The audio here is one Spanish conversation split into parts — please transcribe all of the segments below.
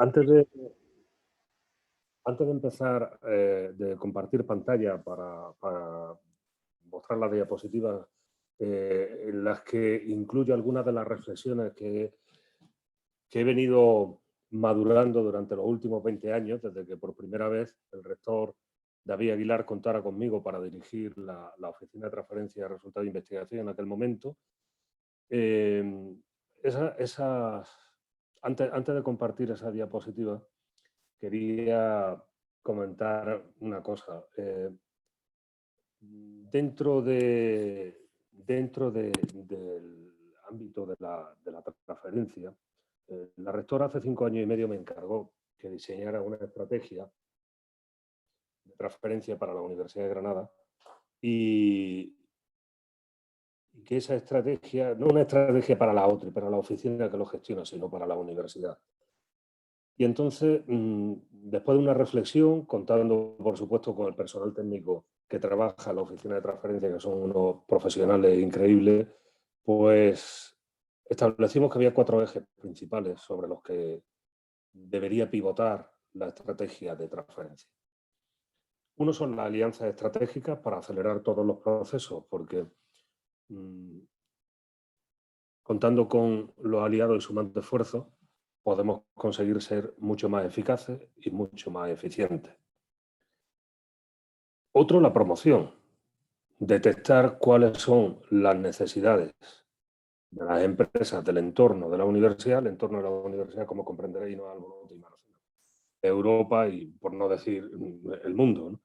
Antes de, antes de empezar de compartir pantalla para mostrar las diapositivas en las que incluyo algunas de las reflexiones que he venido madurando durante los últimos 20 años, desde que por primera vez el rector David Aguilar contara conmigo para dirigir la Oficina de Transferencia de Resultados de Investigación en aquel momento. Antes de compartir esa diapositiva, quería comentar una cosa. Dentro del ámbito de la transferencia, la rectora hace 5 años y medio me encargó que diseñara una estrategia de transferencia para la Universidad de Granada y que esa estrategia, no una estrategia para la OTRI, para la oficina que lo gestiona, sino para la universidad. Y entonces, después de una reflexión, contando por supuesto con el personal técnico que trabaja en la oficina de transferencia, que son unos profesionales increíbles, pues establecimos que había 4 ejes principales sobre los que debería pivotar la estrategia de transferencia. Uno son las alianzas estratégicas para acelerar todos los procesos, porque contando con los aliados y sumando esfuerzos, podemos conseguir ser mucho más eficaces y mucho más eficientes. Otro, la promoción. Detectar cuáles son las necesidades de las empresas del entorno de la universidad. El entorno de la universidad, como comprenderéis, no es algo de Europa y, por no decir, el mundo, ¿no?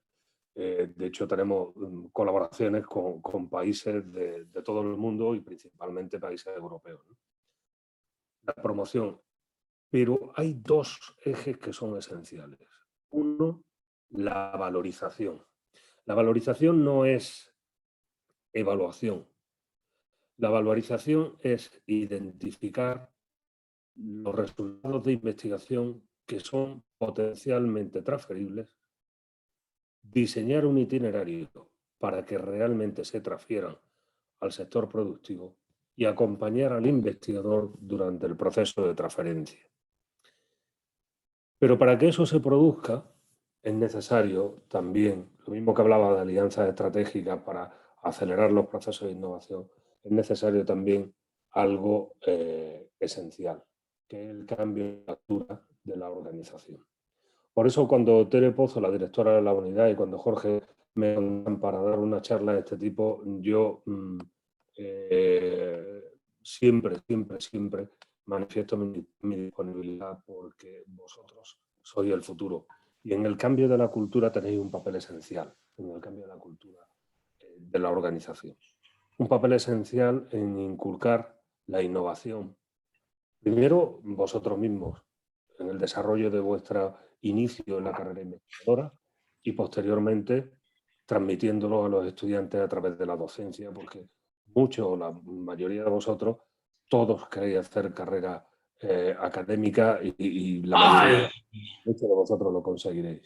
De hecho, tenemos colaboraciones con países de todo el mundo y principalmente países europeos, ¿no? La promoción. Pero hay 2 ejes que son esenciales. Uno, la valorización. La valorización no es evaluación. La valorización es identificar los resultados de investigación que son potencialmente transferibles, diseñar un itinerario para que realmente se transfieran al sector productivo y acompañar al investigador durante el proceso de transferencia. Pero para que eso se produzca es necesario también, lo mismo que hablaba de alianzas estratégicas para acelerar los procesos de innovación, es necesario también algo esencial, que es el cambio de cultura de la organización. Por eso cuando Tere Pozo, la directora de la unidad, y cuando Jorge me mandan para dar una charla de este tipo, yo siempre manifiesto mi disponibilidad porque vosotros sois el futuro. Y en el cambio de la cultura tenéis un papel esencial, en el cambio de la cultura de la organización. Un papel esencial en inculcar la innovación. Primero, vosotros mismos, en el desarrollo de vuestro inicio en la carrera investigadora y posteriormente transmitiéndolo a los estudiantes a través de la docencia, porque muchos, la mayoría de vosotros, todos queréis hacer carrera académica y la mayoría, muchos de vosotros lo conseguiréis.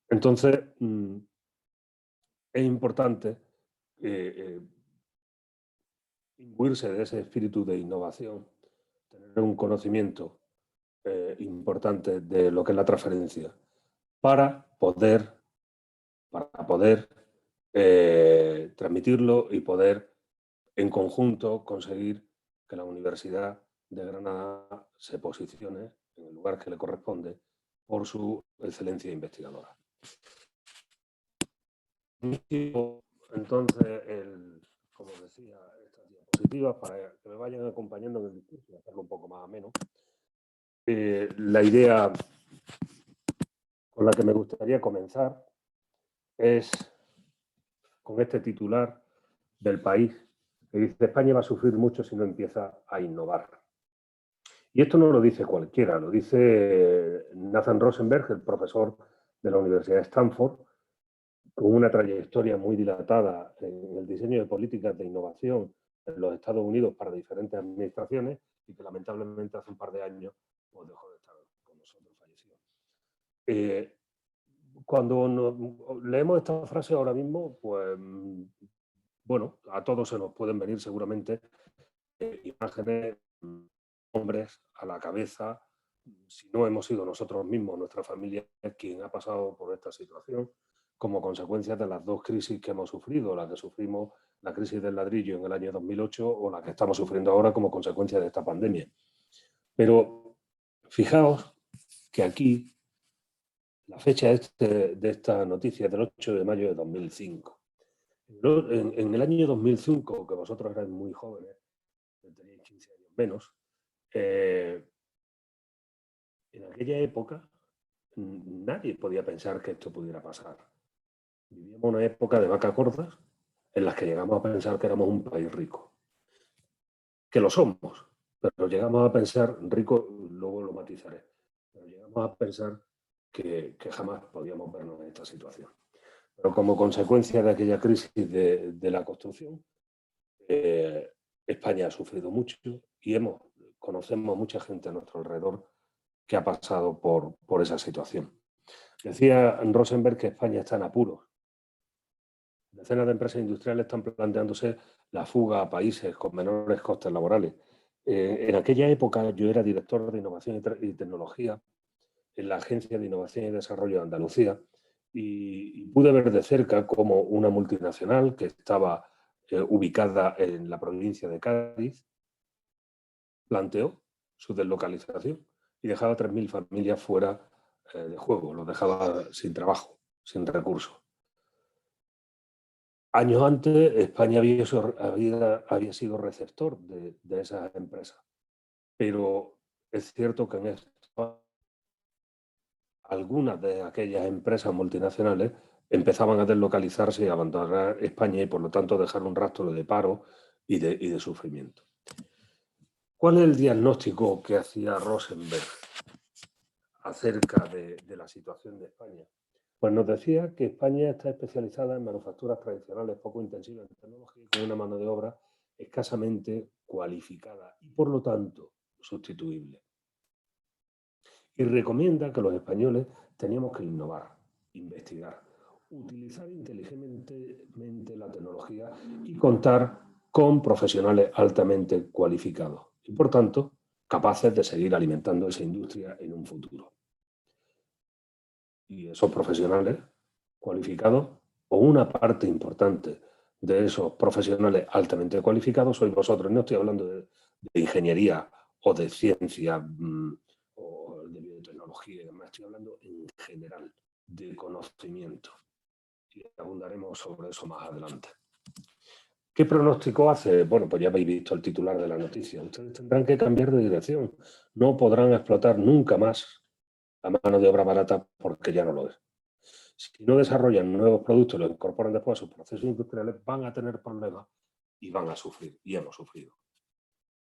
Entonces, es importante imbuirse de ese espíritu de innovación, tener un conocimiento importante de lo que es la transferencia para poder transmitirlo y poder en conjunto conseguir que la Universidad de Granada se posicione en el lugar que le corresponde por su excelencia investigadora. Entonces, como decía, estas diapositivas para que me vayan acompañando en el discurso y hacerlo un poco más ameno. La idea con la que me gustaría comenzar es con este titular del País, que dice: España va a sufrir mucho si no empieza a innovar. Y esto no lo dice cualquiera, lo dice Nathan Rosenberg, el profesor de la Universidad de Stanford, con una trayectoria muy dilatada en el diseño de políticas de innovación en los Estados Unidos para diferentes administraciones y que lamentablemente hace un par de años pues dejó de estar con nosotros, falleció. Cuando leemos esta frase ahora mismo, pues bueno, a todos se nos pueden venir seguramente imágenes hombres a la cabeza, si no hemos sido nosotros mismos, nuestra familia, quien ha pasado por esta situación, como consecuencia de las dos crisis que hemos sufrido, la que sufrimos, la crisis del ladrillo en el año 2008 o la que estamos sufriendo ahora como consecuencia de esta pandemia. Pero fijaos que aquí la fecha de esta noticia es del 8 de mayo de 2005. En el año 2005, que vosotros erais muy jóvenes, teníais 15 años menos, en aquella época nadie podía pensar que esto pudiera pasar. Vivíamos una época de vacas gordas en las que llegamos a pensar que éramos un país rico. Que lo somos, pero llegamos a pensar, rico, luego lo matizaré, pero llegamos a pensar que jamás podíamos vernos en esta situación. Pero como consecuencia de aquella crisis de la construcción, España ha sufrido mucho y conocemos mucha gente a nuestro alrededor que ha pasado por esa situación. Decía Rosenberg que España está en apuros. Decenas de empresas industriales están planteándose la fuga a países con menores costes laborales. En aquella época yo era director de Innovación y Tecnología en la Agencia de Innovación y Desarrollo de Andalucía y pude ver de cerca cómo una multinacional que estaba ubicada en la provincia de Cádiz planteó su deslocalización y dejaba a 3.000 familias fuera de juego, los dejaba sin trabajo, sin recursos. Años antes, España había sido receptor de esas empresas, pero es cierto que en esto, algunas de aquellas empresas multinacionales empezaban a deslocalizarse y a abandonar España y por lo tanto dejar un rastro de paro y de sufrimiento. ¿Cuál es el diagnóstico que hacía Rosenberg acerca de la situación de España? Pues nos decía que España está especializada en manufacturas tradicionales poco intensivas en tecnología y con una mano de obra escasamente cualificada y por lo tanto sustituible. Y recomienda que los españoles teníamos que innovar, investigar, utilizar inteligentemente la tecnología y contar con profesionales altamente cualificados y por tanto capaces de seguir alimentando esa industria en un futuro. Y esos profesionales cualificados o una parte importante de esos profesionales altamente cualificados sois vosotros. No estoy hablando de ingeniería o de ciencia o de biotecnología y demás. Estoy hablando en general de conocimiento. Y abundaremos sobre eso más adelante. ¿Qué pronóstico hace? Bueno, pues ya habéis visto el titular de la noticia. Ustedes tendrán que cambiar de dirección. No podrán explotar nunca más la mano de obra barata porque ya no lo es. Si no desarrollan nuevos productos y los incorporan después a sus procesos industriales, van a tener problemas y van a sufrir, y hemos sufrido.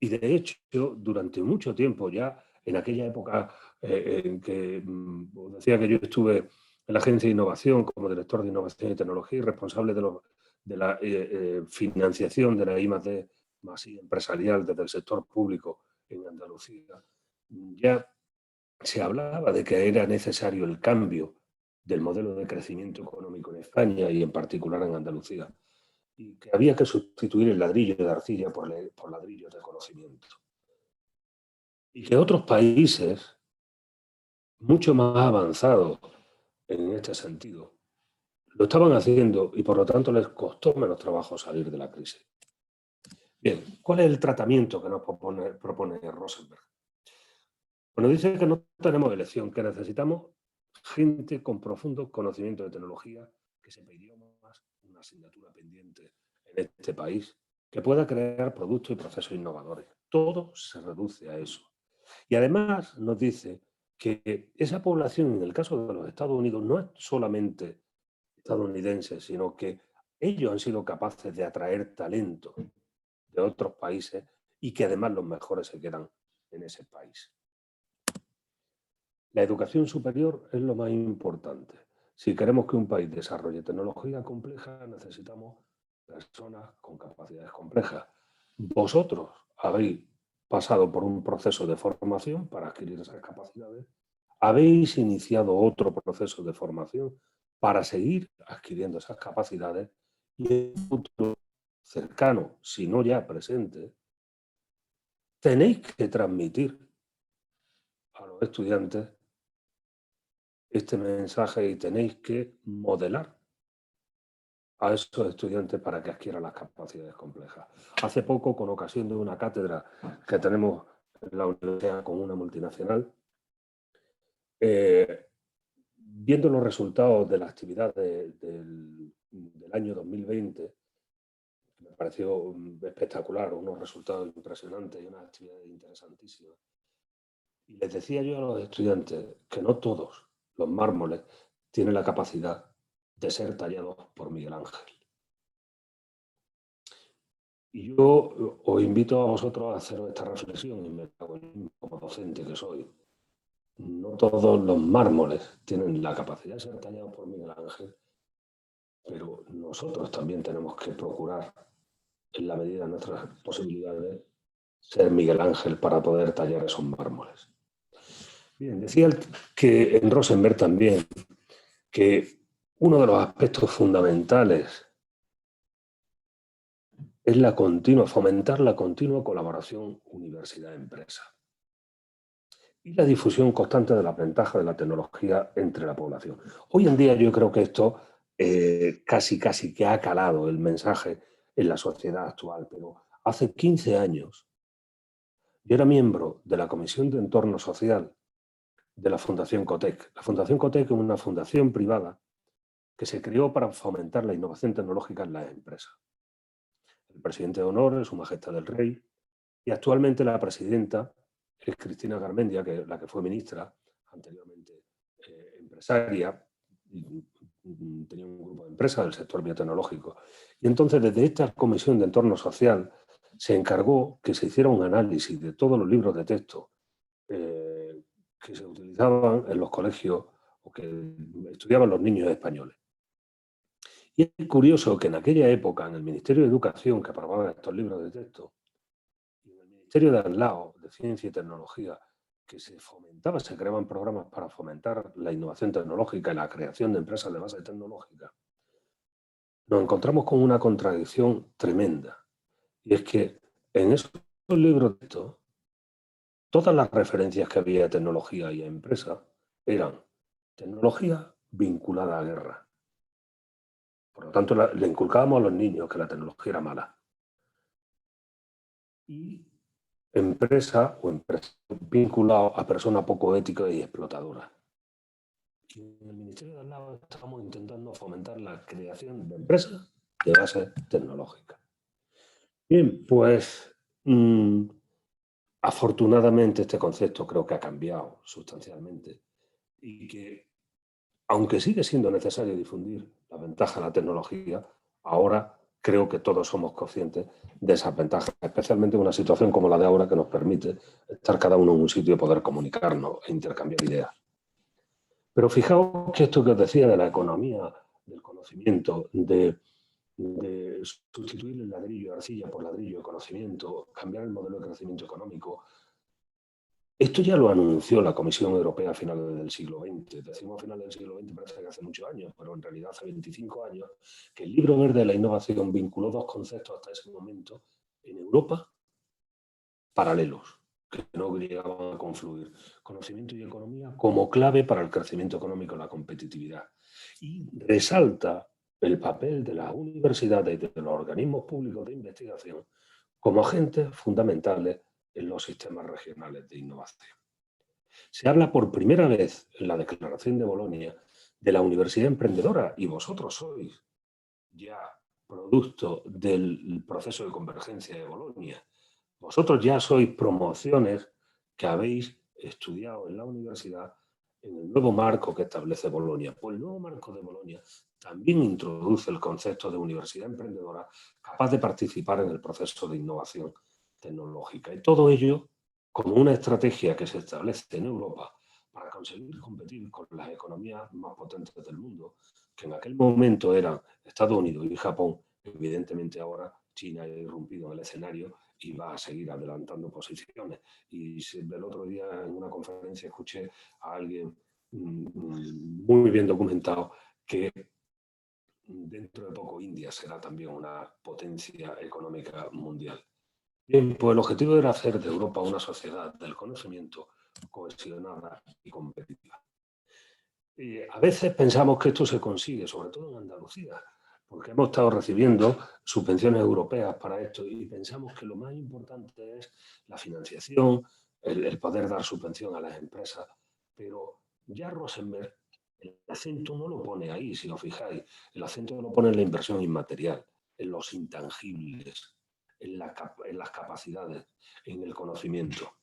Y de hecho, durante mucho tiempo, ya en aquella época en que os decía que yo estuve en la Agencia de Innovación como director de Innovación y Tecnología y responsable de la financiación de la I+D más I empresarial desde el sector público en Andalucía, ya se hablaba de que era necesario el cambio del modelo de crecimiento económico en España y en particular en Andalucía, y que había que sustituir el ladrillo de arcilla por ladrillos de conocimiento. Y que otros países mucho más avanzados en este sentido lo estaban haciendo y por lo tanto les costó menos trabajo salir de la crisis. Bien, ¿cuál es el tratamiento que nos propone Rosenberg? Bueno, dice que no tenemos elección, que necesitamos gente con profundo conocimiento de tecnología, que sepa idiomas, una asignatura pendiente en este país, que pueda crear productos y procesos innovadores. Todo se reduce a eso. Y además nos dice que esa población, en el caso de los Estados Unidos, no es solamente estadounidense, sino que ellos han sido capaces de atraer talento de otros países y que además los mejores se quedan en ese país. La educación superior es lo más importante. Si queremos que un país desarrolle tecnología compleja, necesitamos personas con capacidades complejas. Vosotros habéis pasado por un proceso de formación para adquirir esas capacidades. Habéis iniciado otro proceso de formación para seguir adquiriendo esas capacidades y en un futuro cercano, si no ya presente, tenéis que transmitir a los estudiantes este mensaje y tenéis que modelar a esos estudiantes para que adquieran las capacidades complejas. Hace poco, con ocasión de una cátedra que tenemos en la universidad con una multinacional, eh, viendo los resultados de la actividad del año 2020, me pareció espectacular, unos resultados impresionantes y unas actividades interesantísimas. Y les decía yo a los estudiantes que no todos los mármoles tienen la capacidad de ser tallados por Miguel Ángel. Y yo os invito a vosotros a hacer esta reflexión, y me cago en como docente que soy. No todos los mármoles tienen la capacidad de ser tallados por Miguel Ángel, pero nosotros también tenemos que procurar, en la medida de nuestras posibilidades, ser Miguel Ángel para poder tallar esos mármoles. Bien, decía que en Rosenberg también que uno de los aspectos fundamentales es fomentar la continua colaboración universidad-empresa y la difusión constante de las ventajas de la tecnología entre la población. Hoy en día yo creo que esto casi que ha calado el mensaje en la sociedad actual, pero hace 15 años yo era miembro de la Comisión de Entorno Social de la Fundación Cotec. La Fundación Cotec es una fundación privada que se creó para fomentar la innovación tecnológica en las empresas. El presidente de honor es Su Majestad el Rey y actualmente la presidenta es Cristina Garmendia, la que fue ministra, anteriormente empresaria, y tenía un grupo de empresas del sector biotecnológico. Y entonces desde esta Comisión de Entorno Social se encargó que se hiciera un análisis de todos los libros de texto que se utilizaban en los colegios o que estudiaban los niños españoles. Y es curioso que en aquella época, en el Ministerio de Educación, que aprobaban estos libros de texto, y en el Ministerio de al lado, de Ciencia y Tecnología, que se creaban programas para fomentar la innovación tecnológica y la creación de empresas de base tecnológica, nos encontramos con una contradicción tremenda. Y es que en esos libros de texto, todas las referencias que había a tecnología y a empresa eran tecnología vinculada a guerra. Por lo tanto, le inculcábamos a los niños que la tecnología era mala. Y empresa vinculado a personas poco éticas y explotadoras. Y en el Ministerio de al lado estamos intentando fomentar la creación de empresas de base tecnológica. Bien, pues afortunadamente este concepto creo que ha cambiado sustancialmente y que, aunque sigue siendo necesario difundir la ventaja de la tecnología, ahora creo que todos somos conscientes de esas ventajas, especialmente en una situación como la de ahora que nos permite estar cada uno en un sitio y poder comunicarnos e intercambiar ideas. Pero fijaos que esto que os decía de la economía, del conocimiento, de sustituir el ladrillo de arcilla por ladrillo de conocimiento, cambiar el modelo de crecimiento económico, esto ya lo anunció la Comisión Europea a finales del siglo XX. Decimos a finales del siglo XX, parece que hace muchos años, pero en realidad hace 25 años, que el Libro Verde de la Innovación vinculó dos conceptos hasta ese momento en Europa paralelos, que no llegaban a confluir: conocimiento y economía como clave para el crecimiento económico y la competitividad. Y resalta el papel de las universidades y de los organismos públicos de investigación como agentes fundamentales en los sistemas regionales de innovación. Se habla por primera vez en la Declaración de Bolonia de la universidad emprendedora, y vosotros sois ya producto del proceso de convergencia de Bolonia. Vosotros ya sois promociones que habéis estudiado en la universidad en el nuevo marco que establece Bolonia. Pues el nuevo marco de Bolonia también introduce el concepto de universidad emprendedora capaz de participar en el proceso de innovación tecnológica. Y todo ello como una estrategia que se establece en Europa para conseguir competir con las economías más potentes del mundo, que en aquel momento eran Estados Unidos y Japón. Evidentemente ahora China ha irrumpido en el escenario y va a seguir adelantando posiciones. Y el otro día en una conferencia escuché a alguien muy bien documentado que dentro de poco India será también una potencia económica mundial. Bien, pues el objetivo era hacer de Europa una sociedad del conocimiento cohesionada y competitiva. Y a veces pensamos que esto se consigue, sobre todo en Andalucía, porque hemos estado recibiendo subvenciones europeas para esto y pensamos que lo más importante es la financiación, el poder dar subvención a las empresas. Pero ya Rosenberg el acento no lo pone ahí, si os fijáis. El acento lo pone en la inversión inmaterial, en los intangibles, en las capacidades, en el conocimiento.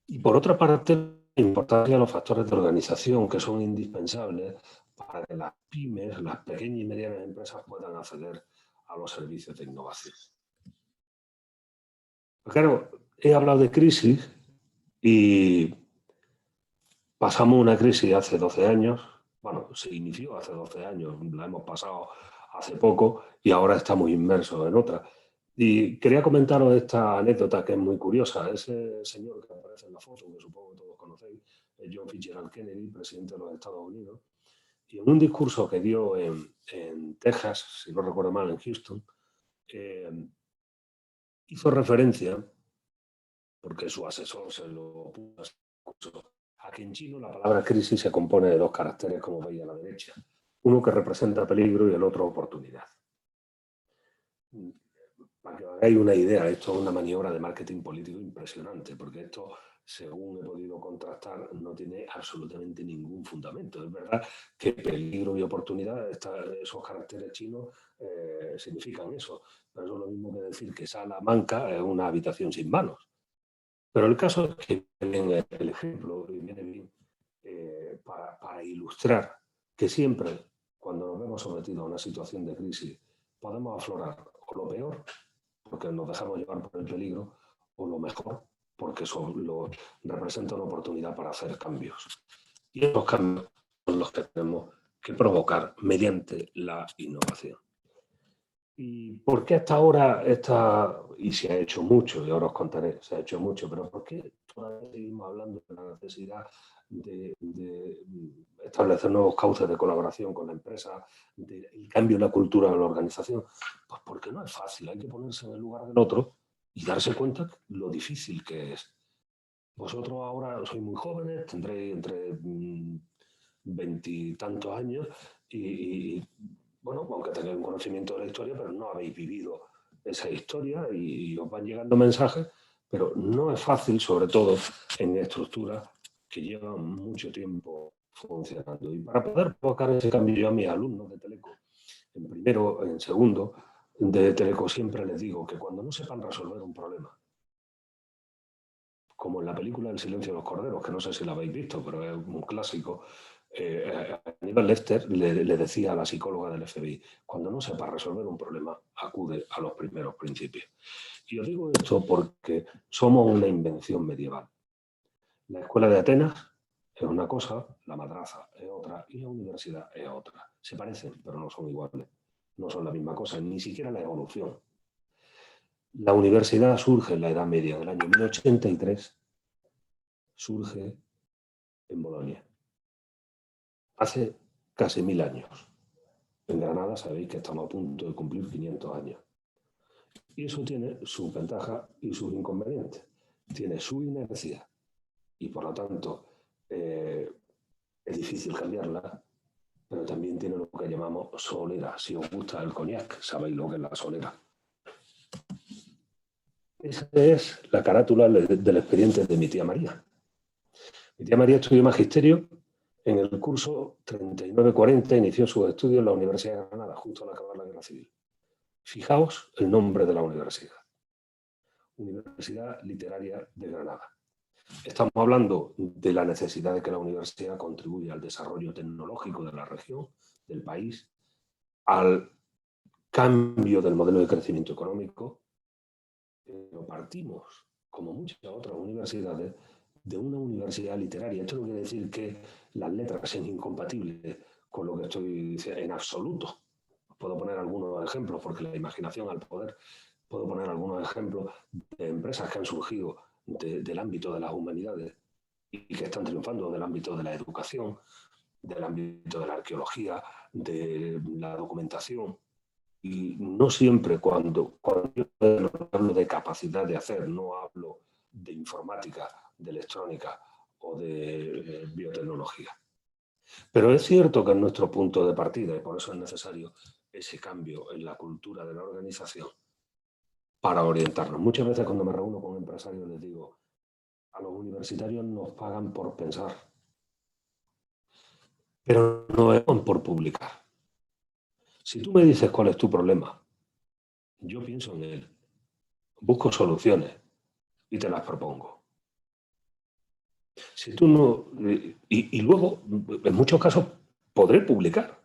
Y por otra parte, la importancia de los factores de organización que son indispensables para que las pymes, las pequeñas y medianas empresas puedan acceder a los servicios de innovación. Pues claro, he hablado de crisis y pasamos una crisis hace 12 años, bueno, se inició hace 12 años, la hemos pasado hace poco y ahora estamos inmersos en otra. Y quería comentaros esta anécdota que es muy curiosa. Ese señor que aparece en la foto, que supongo que todos conocéis, es John Fitzgerald Kennedy, presidente de los Estados Unidos, y en un discurso que dio en Texas, si no recuerdo mal, en Houston, eh, hizo referencia, porque su asesor se lo puso, a que en chino la palabra crisis se compone de dos caracteres, como veis a la derecha. Uno que representa peligro y el otro oportunidad. Para que os hagáis una idea, esto es una maniobra de marketing político impresionante, porque esto, según he podido contrastar, no tiene absolutamente ningún fundamento. Es verdad que peligro y oportunidad, esos caracteres chinos significan eso, pero eso es lo mismo que decir que Salamanca es una habitación sin manos. Pero el caso es que viene el ejemplo y viene bien para ilustrar que siempre, cuando nos vemos sometidos a una situación de crisis, podemos aflorar o lo peor, porque nos dejamos llevar por el peligro, o lo mejor, porque eso representa una oportunidad para hacer cambios. Y esos cambios son los que tenemos que provocar mediante la innovación. ¿Y por qué hasta ahora y se ha hecho mucho, y ahora os contaré, se ha hecho mucho, pero por qué todavía seguimos hablando de la necesidad de establecer nuevos cauces de colaboración con la empresa, del cambio en la cultura de la organización? Pues porque no es fácil, hay que ponerse en el lugar del otro y darse cuenta de lo difícil que es. Vosotros ahora sois muy jóvenes, tendréis entre veintitantos años y, bueno, aunque tengáis un conocimiento de la historia, pero no habéis vivido esa historia y os van llegando mensajes, pero no es fácil, sobre todo en estructuras que llevan mucho tiempo funcionando. Y para poder provocar ese cambio, yo a mis alumnos de Teleco, en primero, en segundo, de Teleco, siempre les digo que cuando no sepan resolver un problema, como en la película El silencio de los corderos, que no sé si la habéis visto, pero es un clásico. Aníbal Lecter le decía a la psicóloga del FBI, cuando no sepa resolver un problema, acude a los primeros principios. Y os digo esto porque somos una invención medieval. La escuela de Atenas es una cosa, la madraza es otra y la universidad es otra. Se parecen, pero no son iguales. No son la misma cosa, ni siquiera la evolución. La universidad surge en la Edad Media del año 1083, surge en Bolonia, hace casi 1000 años. En Granada sabéis que estamos a punto de cumplir 500 años. Y eso tiene sus ventajas y sus inconvenientes. Tiene su inercia y por lo tanto es difícil cambiarla, pero también tiene lo que llamamos solera. Si os gusta el coñac, sabéis lo que es la solera. Esa es la carátula del expediente de mi tía María. Mi tía María estudió magisterio en el curso 3940, inició sus estudios en la Universidad de Granada, justo al acabar la Guerra Civil. Fijaos el nombre de la universidad. Universidad Literaria de Granada. Estamos hablando de la necesidad de que la universidad contribuya al desarrollo tecnológico de la región, del país, al cambio del modelo de crecimiento económico. Pero partimos, como muchas otras universidades, de una universidad literaria. Esto no quiere decir que las letras sean incompatibles con lo que estoy diciendo en absoluto. Puedo poner algunos ejemplos, porque la imaginación al poder. Puedo poner algunos ejemplos de empresas que han surgido del ámbito de las humanidades y que están triunfando del ámbito de la educación, del ámbito de la arqueología, de la documentación. Y no siempre cuando yo hablo de capacidad de hacer, no hablo de informática, de electrónica o de biotecnología. Pero es cierto que es nuestro punto de partida y por eso es necesario ese cambio en la cultura de la organización para orientarnos. Muchas veces cuando me reúno con empresarios les digo, a los universitarios nos pagan por pensar, pero no es por publicar. Si tú me dices cuál es tu problema, yo pienso en él, busco soluciones y te las propongo. Si tú no, y luego, en muchos casos, podré publicar.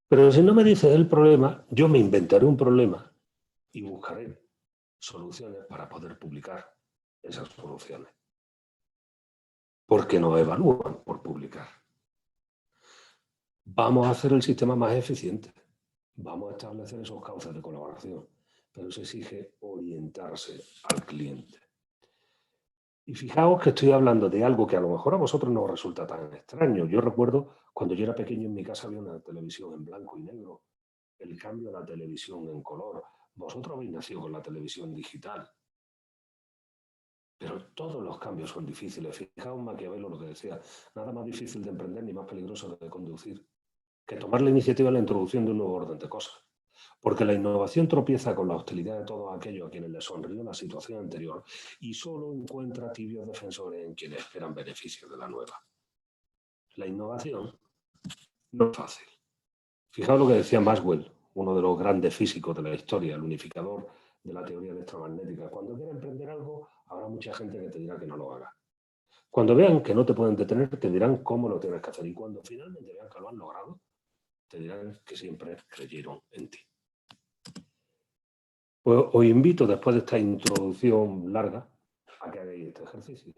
Pero si no me dices el problema, yo me inventaré un problema y buscaré soluciones para poder publicar esas soluciones. Porque no evalúan por publicar. Vamos a hacer el sistema más eficiente. Vamos a establecer esos cauces de colaboración. Pero se exige orientarse al cliente. Y fijaos que estoy hablando de algo que a lo mejor a vosotros no os resulta tan extraño. Yo recuerdo cuando yo era pequeño en mi casa había una televisión en blanco y negro. El cambio a la televisión en color. Vosotros habéis nacido con la televisión digital. Pero todos los cambios son difíciles. Fijaos Maquiavelo lo que decía. Nada más difícil de emprender ni más peligroso de conducir que tomar la iniciativa en la introducción de un nuevo orden de cosas. Porque la innovación tropieza con la hostilidad de todos aquellos a quienes les sonrió la situación anterior y solo encuentra tibios defensores en quienes esperan beneficios de la nueva. La innovación no es fácil. Fijaos lo que decía Maxwell, uno de los grandes físicos de la historia, el unificador de la teoría electromagnética. Cuando quieras emprender algo, habrá mucha gente que te dirá que no lo hagas. Cuando vean que no te pueden detener, te dirán cómo lo tienes que hacer. Y cuando finalmente vean que lo han logrado, te dirán que siempre creyeron en ti. Pues os invito, después de esta introducción larga, a que hagáis este ejercicio.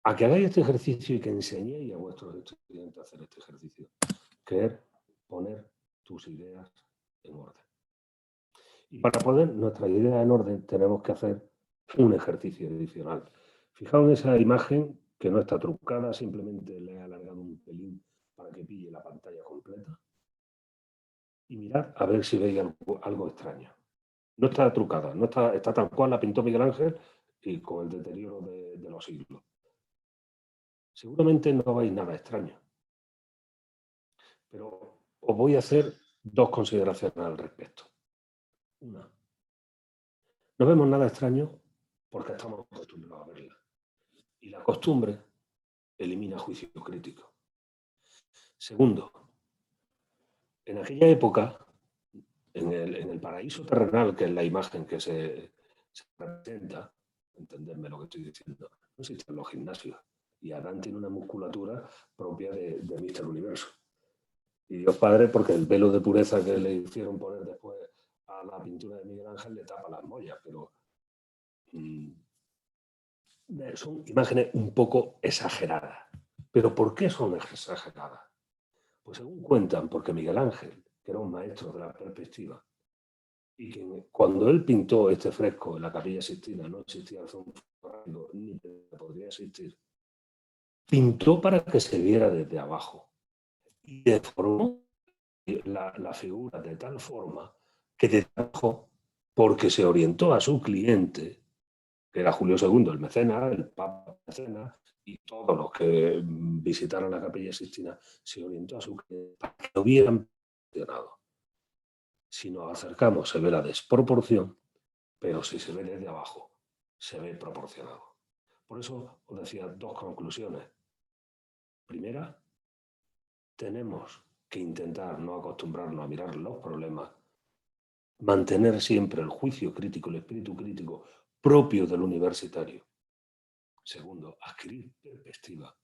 A que hagáis este ejercicio y que enseñéis a vuestros estudiantes a hacer este ejercicio. Que es poner tus ideas en orden. Y para poner nuestras ideas en orden tenemos que hacer un ejercicio adicional. Fijaos en esa imagen que no está trucada, simplemente le he alargado un pelín para que pille la pantalla completa. Y mirad a ver si veis algo extraño. No está trucada, no está tal cual la pintó Miguel Ángel y con el deterioro de los siglos. Seguramente no veis nada extraño. Pero os voy a hacer dos consideraciones al respecto. Una, no vemos nada extraño porque estamos acostumbrados a verla. Y la costumbre elimina juicio crítico. Segundo, en aquella época, en el paraíso terrenal, que es la imagen que se representa, entenderme lo que estoy diciendo, no existen los gimnasios. Y Adán tiene una musculatura propia de Mr. Universo. Y Dios Padre, porque el velo de pureza que le hicieron poner después a la pintura de Miguel Ángel le tapa las mollas, pero son imágenes un poco exageradas. ¿Pero por qué son exageradas? Pues según cuentan, porque Miguel Ángel, que era un maestro de la perspectiva, y que cuando él pintó este fresco en la Capilla Sixtina no existía el zoom ni podría existir, pintó para que se viera desde abajo y deformó la figura de tal forma que desde abajo, porque se orientó a su cliente, que era Julio II, el mecenas, el Papa mecenas, y todos los que visitaron la Capilla Sixtina, se orientó a su cliente para que lo hubieran funcionado. Si nos acercamos se ve la desproporción, pero si se ve desde abajo, se ve proporcionado. Por eso os decía dos conclusiones. Primera, tenemos que intentar no acostumbrarnos a mirar los problemas, mantener siempre el juicio crítico, el espíritu crítico propio del universitario. Segundo, adquirir perspectiva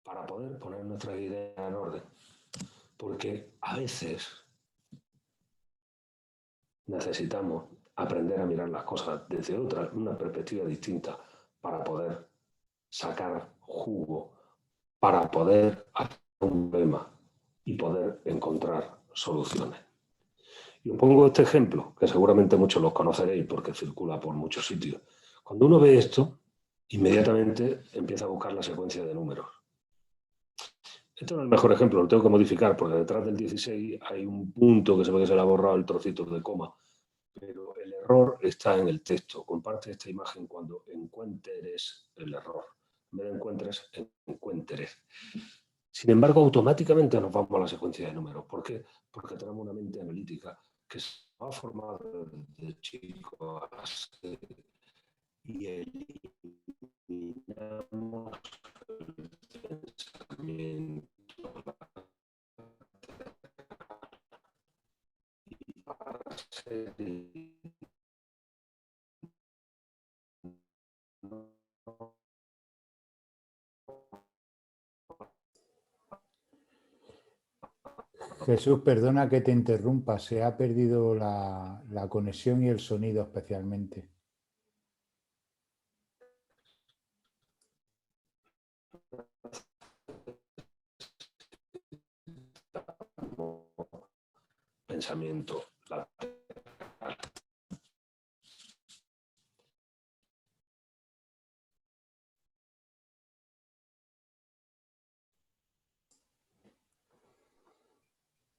para poder poner nuestras ideas en orden. Porque a veces necesitamos aprender a mirar las cosas desde una perspectiva distinta para poder sacar jugo, para poder hacer un problema y poder encontrar soluciones. Y os pongo este ejemplo, que seguramente muchos los conoceréis porque circula por muchos sitios. Cuando uno ve esto, inmediatamente empieza a buscar la secuencia de números. Este no es el mejor ejemplo, lo tengo que modificar porque detrás del 16 hay un punto que se ve que se le ha borrado el trocito de coma, pero el error está en el texto. Comparte esta imagen cuando encuentres el error. En vez de encuentres, encuentres. Sin embargo, automáticamente nos vamos a la secuencia de números. ¿Por qué? Porque tenemos una mente analítica que se ha formado desde chico y eliminamos el pensamiento para ser Jesús, perdona que te interrumpa, se ha perdido la conexión y el sonido especialmente. pensamiento.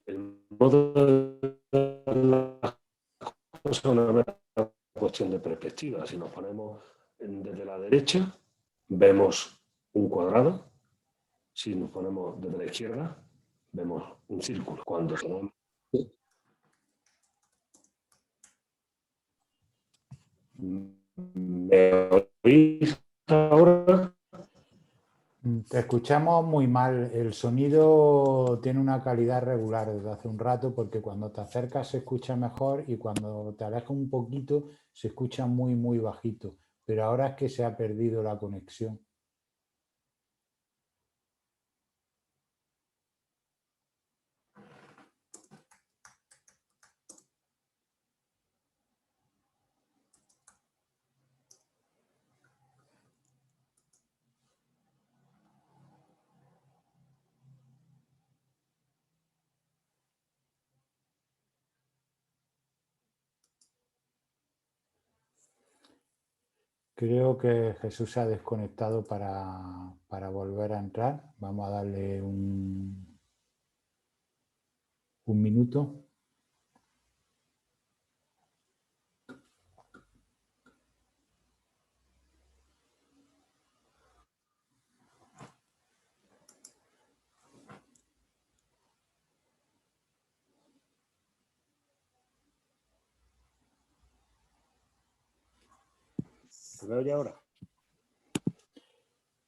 El modo de la cosa es una cuestión de perspectiva. Si nos ponemos desde la derecha, vemos un cuadrado. Si nos ponemos desde la izquierda, vemos un círculo. Cuando tenemos... ¿Me oís ahora? Te escuchamos muy mal, el sonido tiene una calidad regular desde hace un rato porque cuando te acercas se escucha mejor y cuando te alejas un poquito se escucha muy, muy bajito, pero ahora es que se ha perdido la conexión. Creo que Jesús se ha desconectado para volver a entrar. Vamos a darle un minuto. ¿Se me oye ahora?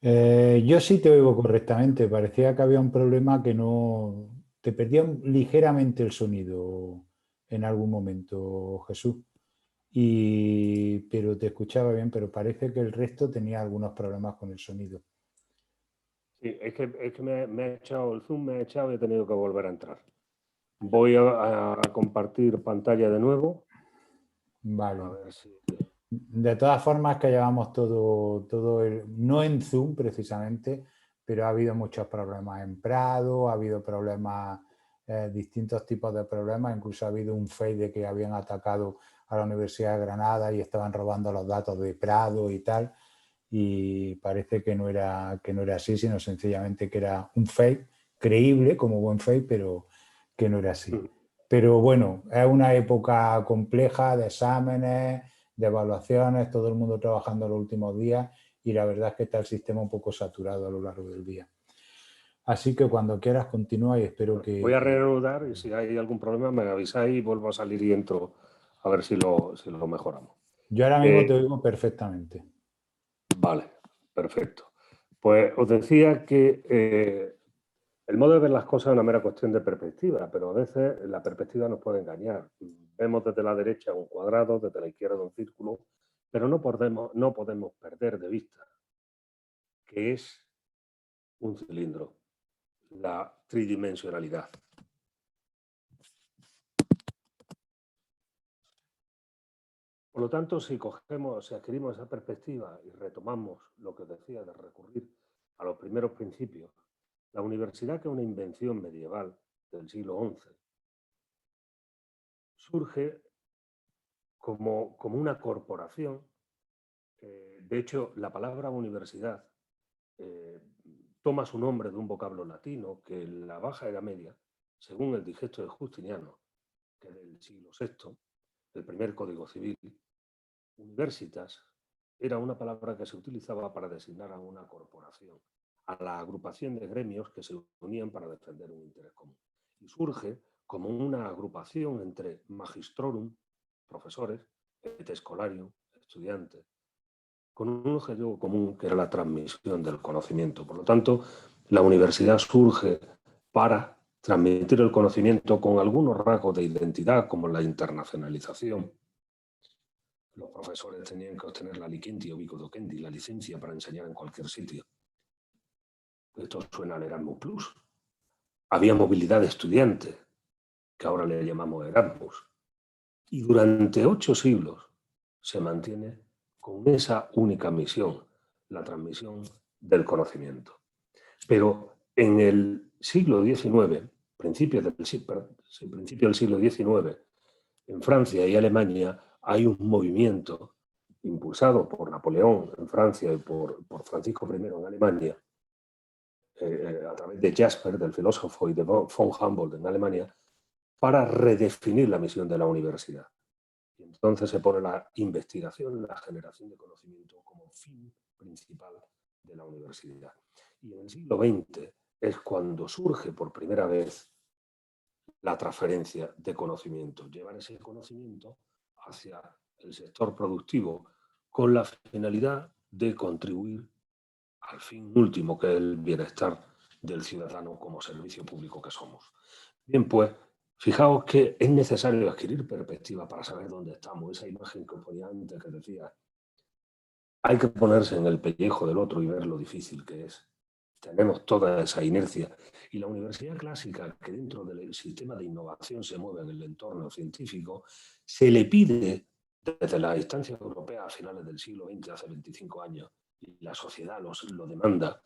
Yo sí te oigo correctamente. Parecía que había un problema que no... Te perdía ligeramente el sonido en algún momento, Jesús. Pero te escuchaba bien, pero parece que el resto tenía algunos problemas con el sonido. Sí, es que me ha echado el Zoom, me ha echado y he tenido que volver a entrar. Voy a compartir pantalla de nuevo. A Vale. ver si... De todas formas, que llevamos no en Zoom precisamente, pero ha habido muchos problemas en Prado, ha habido problemas, distintos tipos de problemas, incluso ha habido un fake de que habían atacado a la Universidad de Granada y estaban robando los datos de Prado y tal, y parece que no era así, sino sencillamente que era un fake, creíble como buen fake, pero que no era así. Pero bueno, es una época compleja de exámenes, de evaluaciones, todo el mundo trabajando los últimos días y la verdad es que está el sistema un poco saturado a lo largo del día. Así que cuando quieras continúa y espero Bueno, voy a que... reanudar y si hay algún problema me avisáis y vuelvo a salir y entro a ver si lo mejoramos. Yo ahora mismo te oigo perfectamente. Vale, perfecto. Pues os decía que el modo de ver las cosas es una mera cuestión de perspectiva, pero a veces la perspectiva nos puede engañar. Vemos desde la derecha un cuadrado, desde la izquierda un círculo, pero no podemos perder de vista que es un cilindro, la tridimensionalidad. Por lo tanto, si adquirimos esa perspectiva y retomamos lo que decía de recurrir a los primeros principios, la universidad, que es una invención medieval del siglo XI, surge como una corporación. De hecho, la palabra universidad toma su nombre de un vocablo latino que en la Baja Edad Media, según el Digesto de Justiniano, que es del siglo VI, el primer Código Civil, universitas era una palabra que se utilizaba para designar a una corporación, a la agrupación de gremios que se unían para defender un interés común. Y surge como una agrupación entre magistrorum, profesores, et scholarium, estudiantes, con un objetivo común que era la transmisión del conocimiento. Por lo tanto, la universidad surge para transmitir el conocimiento con algunos rasgos de identidad, como la internacionalización. Los profesores tenían que obtener la licencia o bico docendi, la licencia para enseñar en cualquier sitio. Esto suena al Erasmus Plus. Había movilidad de estudiantes, que ahora le llamamos Erasmus. Y durante 8 siglos se mantiene con esa única misión, la transmisión del conocimiento. Pero en el siglo XIX, principio del siglo XIX, en Francia y Alemania hay un movimiento impulsado por Napoleón en Francia y por Francisco I en Alemania, a través de Jasper, del filósofo, y de von Humboldt en Alemania, para redefinir la misión de la universidad. Y entonces se pone la investigación, la generación de conocimiento como fin principal de la universidad. Y en el siglo XX es cuando surge por primera vez la transferencia de conocimiento, llevar ese conocimiento hacia el sector productivo con la finalidad de contribuir al fin último, que es el bienestar del ciudadano como servicio público que somos. Bien, pues, fijaos que es necesario adquirir perspectiva para saber dónde estamos. Esa imagen que os ponía antes, que decía, hay que ponerse en el pellejo del otro y ver lo difícil que es. Tenemos toda esa inercia. Y la universidad clásica, que dentro del sistema de innovación se mueve en el entorno científico, se le pide desde la instancia europea a finales del siglo XX, hace 25 años, y la sociedad lo demanda,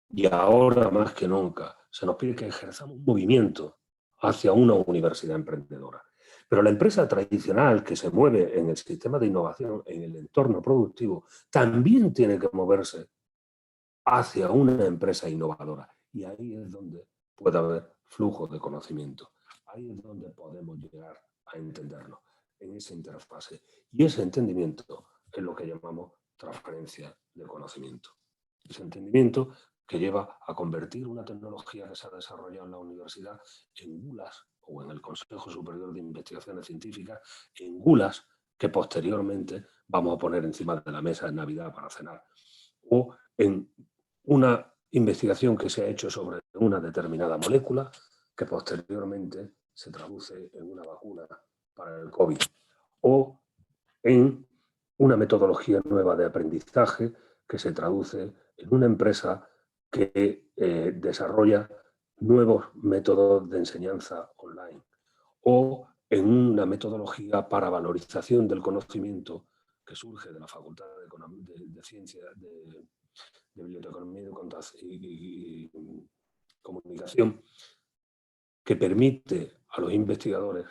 y ahora más que nunca se nos pide que ejerzamos un movimiento hacia una universidad emprendedora. Pero la empresa tradicional que se mueve en el sistema de innovación, en el entorno productivo, también tiene que moverse hacia una empresa innovadora. Y ahí es donde puede haber flujo de conocimiento. Ahí es donde podemos llegar a entendernos, en esa interfase. Y ese entendimiento es lo que llamamos transferencia de conocimiento. Ese entendimiento que lleva a convertir una tecnología que se ha desarrollado en la universidad en gulas o en el Consejo Superior de Investigaciones Científicas, en gulas que posteriormente vamos a poner encima de la mesa en Navidad para cenar, o en una investigación que se ha hecho sobre una determinada molécula que posteriormente se traduce en una vacuna para el COVID, o en una metodología nueva de aprendizaje que se traduce en una empresa que desarrolla nuevos métodos de enseñanza online, o en una metodología para valorización del conocimiento que surge de la Facultad de Ciencias de Biblioteconomía y Comunicación, que permite a los investigadores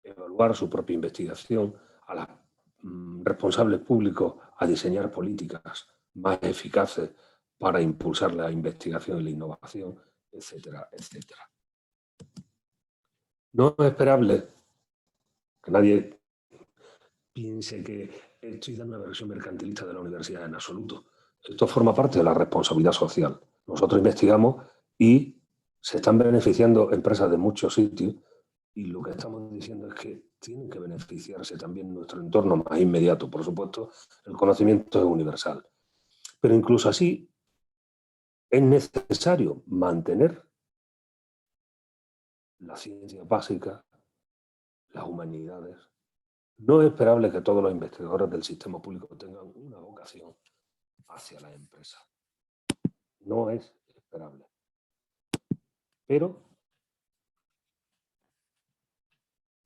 evaluar su propia investigación, a los responsables públicos a diseñar políticas más eficaces para impulsar la investigación y la innovación, etcétera, etcétera. No es esperable que nadie piense que estoy dando una versión mercantilista de la universidad en absoluto. Esto forma parte de la responsabilidad social. Nosotros investigamos y se están beneficiando empresas de muchos sitios, y lo que estamos diciendo es que tienen que beneficiarse también nuestro entorno más inmediato. Por supuesto, el conocimiento es universal. Pero incluso así es necesario mantener la ciencia básica, las humanidades. No es esperable que todos los investigadores del sistema público tengan una vocación hacia la empresa. No es esperable. Pero,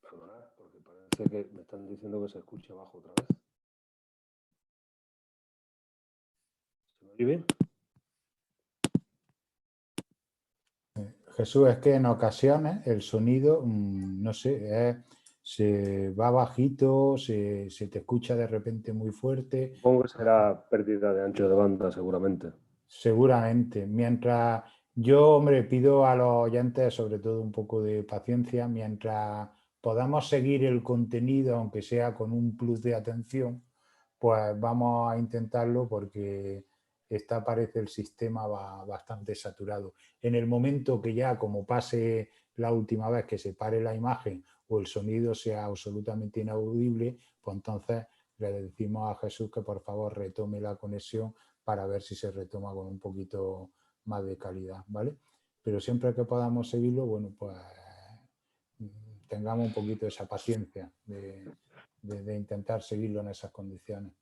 perdonad, porque parece que me están diciendo que se escucha abajo otra vez. ¿Se me oye bien? Jesús, es que en ocasiones el sonido, no sé, se va bajito, se te escucha de repente muy fuerte. Supongo que será pérdida de ancho de banda, seguramente. Seguramente. Mientras yo, hombre, pido a los oyentes sobre todo un poco de paciencia, mientras podamos seguir el contenido, aunque sea con un plus de atención, pues vamos a intentarlo porque parece el sistema va bastante saturado. En el momento que ya, como pase la última vez, que se pare la imagen o el sonido sea absolutamente inaudible, pues entonces le decimos a Jesús que por favor retome la conexión para ver si se retoma con un poquito más de calidad, ¿vale? Pero siempre que podamos seguirlo, bueno, pues tengamos un poquito esa paciencia de intentar seguirlo en esas condiciones.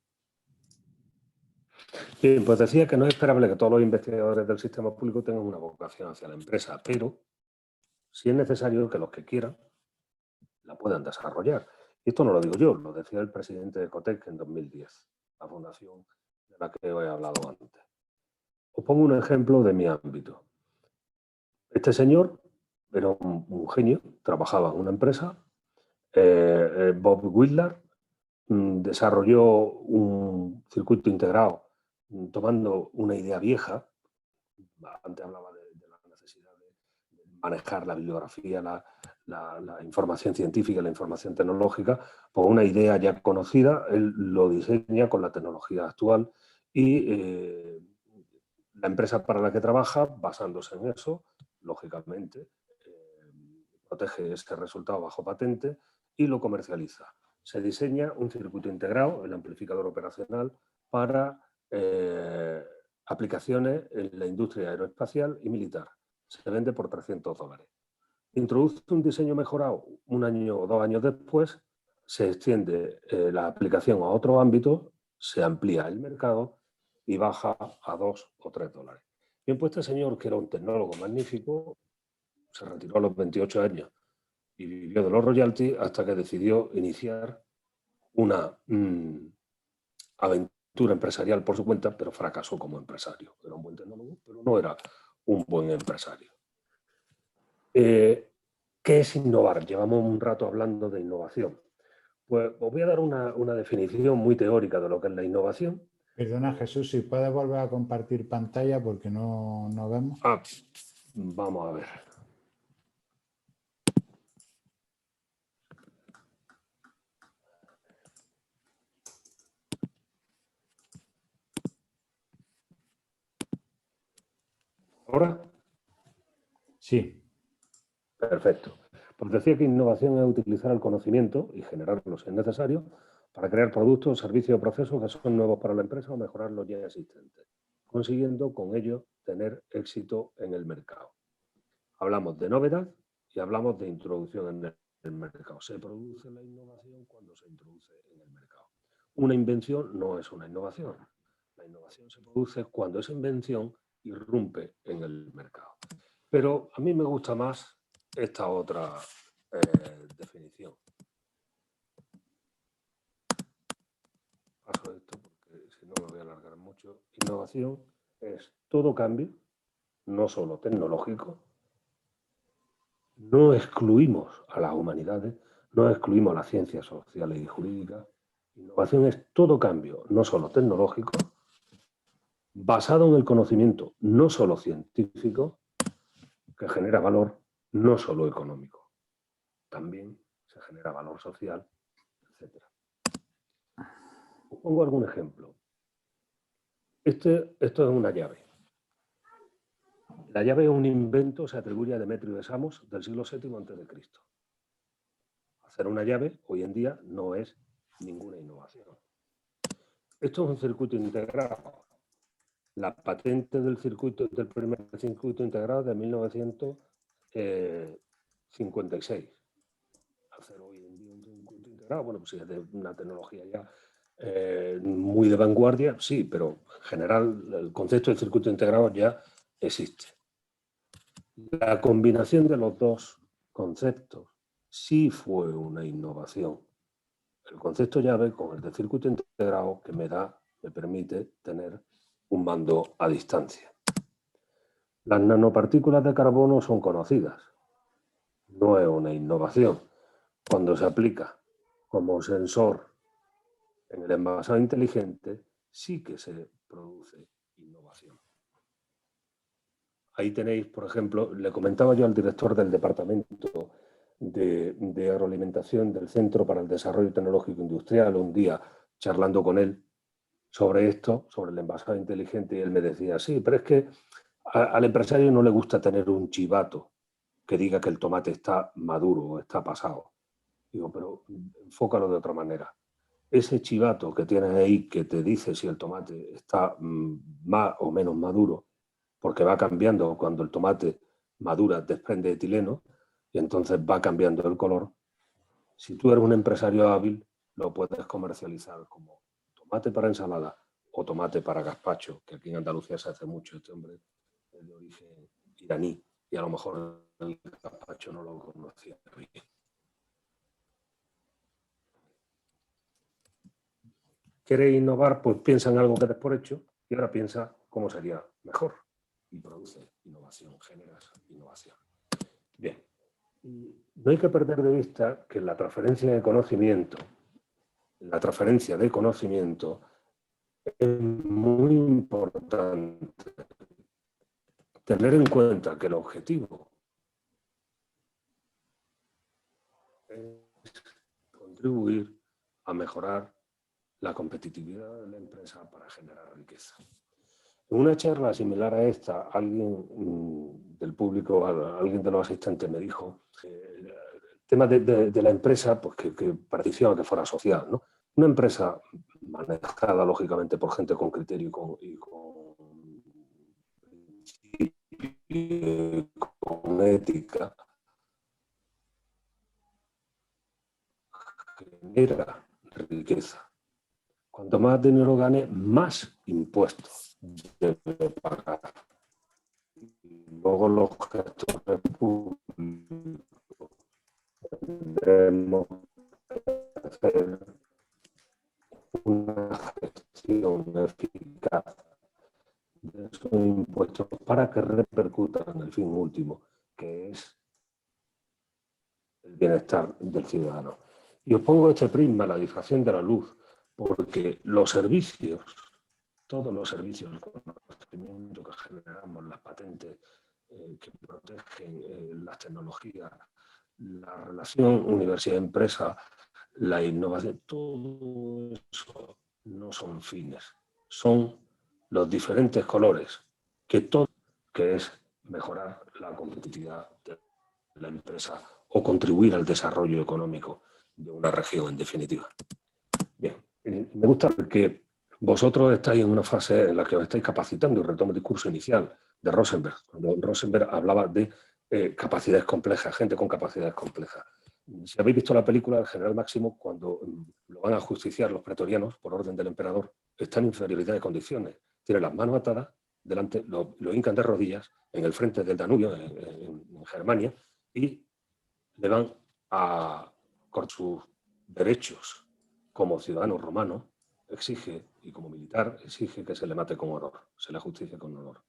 Bien, pues decía que no es esperable que todos los investigadores del sistema público tengan una vocación hacia la empresa, pero sí es necesario que los que quieran la puedan desarrollar. Y esto no lo digo yo, lo decía el presidente de Ecotec en 2010, la fundación de la que he hablado antes. Os pongo un ejemplo de mi ámbito. Este señor era un genio, trabajaba en una empresa, Bob Whitlar, desarrolló un circuito integrado tomando una idea vieja. Antes hablaba de la necesidad de manejar la bibliografía, la información científica, la información tecnológica, pues una idea ya conocida, él lo diseña con la tecnología actual y la empresa para la que trabaja, basándose en eso, lógicamente, protege ese resultado bajo patente y lo comercializa. Se diseña un circuito integrado, el amplificador operacional, para aplicaciones en la industria aeroespacial y militar. Se vende por $300. Introduce un diseño mejorado 1 año o 2 años después, se extiende la aplicación a otro ámbito, se amplía el mercado y baja a $2 o $3. Bien, pues este señor, que era un tecnólogo magnífico, se retiró a los 28 años y vivió de los royalties hasta que decidió iniciar una aventura empresarial por su cuenta, pero fracasó como empresario. Era un buen tecnólogo, pero no era un buen empresario. ¿Qué es innovar? Llevamos un rato hablando de innovación. Pues os voy a dar una definición muy teórica de lo que es la innovación. Perdona, Jesús, si puedes volver a compartir pantalla porque no vemos. Vamos a ver. ¿Ahora? Sí. Perfecto. Pues decía que innovación es utilizar el conocimiento y generarlo si es necesario para crear productos, servicios o procesos que son nuevos para la empresa o mejorar los ya existentes, consiguiendo con ello tener éxito en el mercado. Hablamos de novedad y hablamos de introducción en el mercado. Se produce la innovación cuando se introduce en el mercado. Una invención no es una innovación. La innovación se produce cuando esa invención irrumpe en el mercado. Pero a mí me gusta más esta otra definición. Paso esto porque si no me voy a alargar mucho. Innovación es todo cambio, no solo tecnológico. No excluimos a las humanidades, no excluimos a las ciencias sociales y jurídicas. Innovación es todo cambio, no solo tecnológico, basado en el conocimiento, no solo científico, que genera valor, no solo económico. También se genera valor social, etc. Os pongo algún ejemplo. Esto es una llave. La llave es un invento, se atribuye a Demetrio de Samos del siglo VII a.C. Hacer una llave hoy en día no es ninguna innovación. Esto es un circuito integrado. La patente del primer circuito integrado de 1956. Hacer hoy en día un circuito integrado, bueno, pues sí, es de una tecnología ya muy de vanguardia, sí, pero en general el concepto del circuito integrado ya existe. La combinación de los dos conceptos sí fue una innovación. El concepto llave con el de circuito integrado que me permite tener un mando a distancia. Las nanopartículas de carbono son conocidas. No es una innovación. Cuando se aplica como sensor en el envasado inteligente, sí que se produce innovación. ahí tenéis, por ejemplo, le comentaba yo al director del Departamento de Agroalimentación del Centro para el Desarrollo Tecnológico Industrial un día, charlando con él sobre esto, sobre el envasado inteligente, y él me decía, sí, pero es que al empresario no le gusta tener un chivato que diga que el tomate está maduro o está pasado. Digo, pero enfócalo de otra manera. Ese chivato que tienes ahí que te dice si el tomate está más o menos maduro, porque va cambiando cuando el tomate madura, desprende etileno y entonces va cambiando el color. Si tú eres un empresario hábil, lo puedes comercializar como tomate para ensalada o tomate para gazpacho, que aquí en Andalucía se hace mucho. Este hombre es de origen iraní y a lo mejor el gazpacho no lo conocía bien. ¿Quieres innovar? Pues piensa en algo que des por hecho y ahora piensa cómo sería mejor. Y produce innovación, generas innovación. Bien. No hay que perder de vista que la transferencia de conocimiento es muy importante. Tener en cuenta que el objetivo es contribuir a mejorar la competitividad de la empresa para generar riqueza. En una charla similar a esta, alguien del público, alguien de los asistentes me dijo el tema de la empresa, pues que parecía que fuera social, ¿no? Una empresa manejada, lógicamente, por gente con criterio y con ética, genera riqueza. Cuanto más dinero gane, más impuestos debe pagar. Y luego los gestores públicos tendremos que hacer una gestión eficaz de esos impuestos para que repercutan en el fin último, que es el bienestar del ciudadano. Y os pongo este prisma, la difracción de la luz, porque los servicios, todos los servicios, el conocimiento que generamos, las patentes que protegen las tecnologías, la relación universidad-empresa, la innovación, todo eso no son fines, son los diferentes colores que es mejorar la competitividad de la empresa o contribuir al desarrollo económico de una región, en definitiva. Bien, me gusta porque vosotros estáis en una fase en la que os estáis capacitando, y retomo el discurso inicial de Rosenberg, cuando Rosenberg hablaba de capacidades complejas, gente con capacidades complejas. Si habéis visto la película, el general Máximo, cuando lo van a justiciar los pretorianos por orden del emperador, está en inferioridad de condiciones. Tiene las manos atadas, delante lo hincan de rodillas en el frente del Danubio, en Germania, y le van a cortar sus derechos como ciudadano romano, exige, y como militar, exige que se le mate con honor, se le justicie con honor.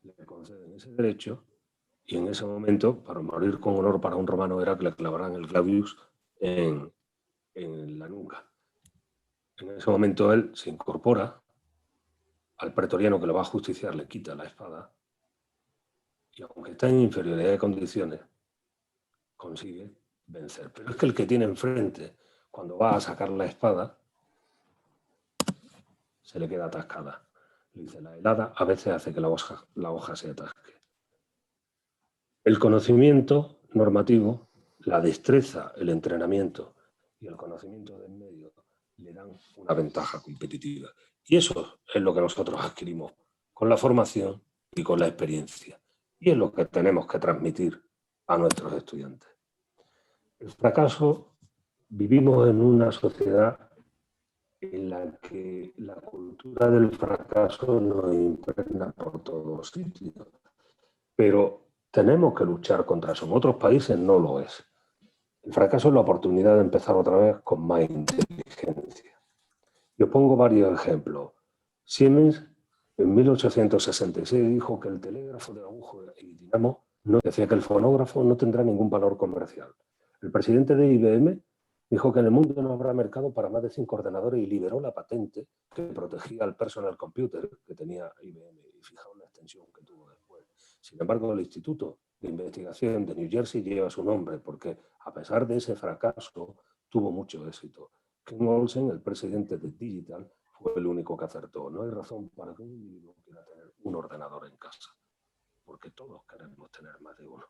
Le conceden ese derecho y en ese momento, para morir con honor para un romano era que le clavaran el clavius en la nuca. En ese momento él se incorpora, al pretoriano que lo va a justiciar le quita la espada y aunque está en inferioridad de condiciones, consigue vencer. Pero es que el que tiene enfrente, cuando va a sacar la espada, se le queda atascada. Le dice, la helada a veces hace que la hoja se atasque. El conocimiento normativo, la destreza, el entrenamiento y el conocimiento del medio le dan una ventaja competitiva. Y eso es lo que nosotros adquirimos con la formación y con la experiencia. Y es lo que tenemos que transmitir a nuestros estudiantes. El fracaso, vivimos en una sociedad en la que la cultura del fracaso nos impregna por todos sitios. Pero tenemos que luchar contra eso. En otros países no lo es. El fracaso es la oportunidad de empezar otra vez con más inteligencia. Yo pongo varios ejemplos. Siemens en 1866 dijo que el telégrafo de aguja y dinamo decía que el fonógrafo no tendrá ningún valor comercial. El presidente de IBM dijo que en el mundo no habrá mercado para más de 5 ordenadores y liberó la patente que protegía al personal computer que tenía IBM. Y fijaos la extensión que tuvo después. Sin embargo, el Instituto de Investigación de New Jersey lleva su nombre porque, a pesar de ese fracaso, tuvo mucho éxito. Ken Olsen, el presidente de Digital, fue el único que acertó. No hay razón para que un individuo quiera tener un ordenador en casa, porque todos queremos tener más de uno.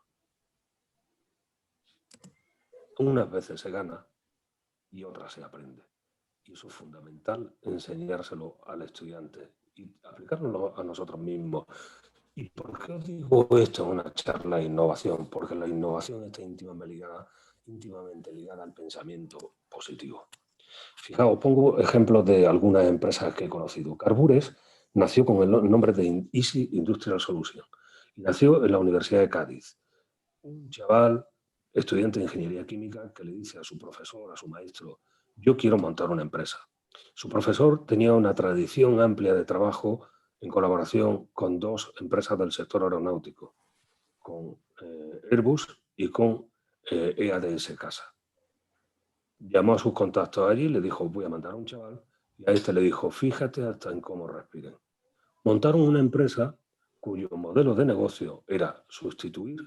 Unas veces se gana y otras se aprende. Y eso es fundamental, enseñárselo al estudiante y aplicárnoslo a nosotros mismos. ¿Y por qué os digo esto en una charla de innovación? Porque la innovación está íntimamente ligada al pensamiento positivo. Fijaos, pongo ejemplos de algunas empresas que he conocido. Carbures nació con el nombre de Easy Industrial Solution y nació en la Universidad de Cádiz. Un chaval, estudiante de ingeniería química, que le dice a su profesor, a su maestro: yo quiero montar una empresa. Su profesor tenía una tradición amplia de trabajo en colaboración con dos empresas del sector aeronáutico, con Airbus y con EADS Casa. Llamó a sus contactos allí y le dijo: voy a mandar a un chaval, y a este le dijo: fíjate hasta en cómo respiren. Montaron una empresa cuyo modelo de negocio era sustituir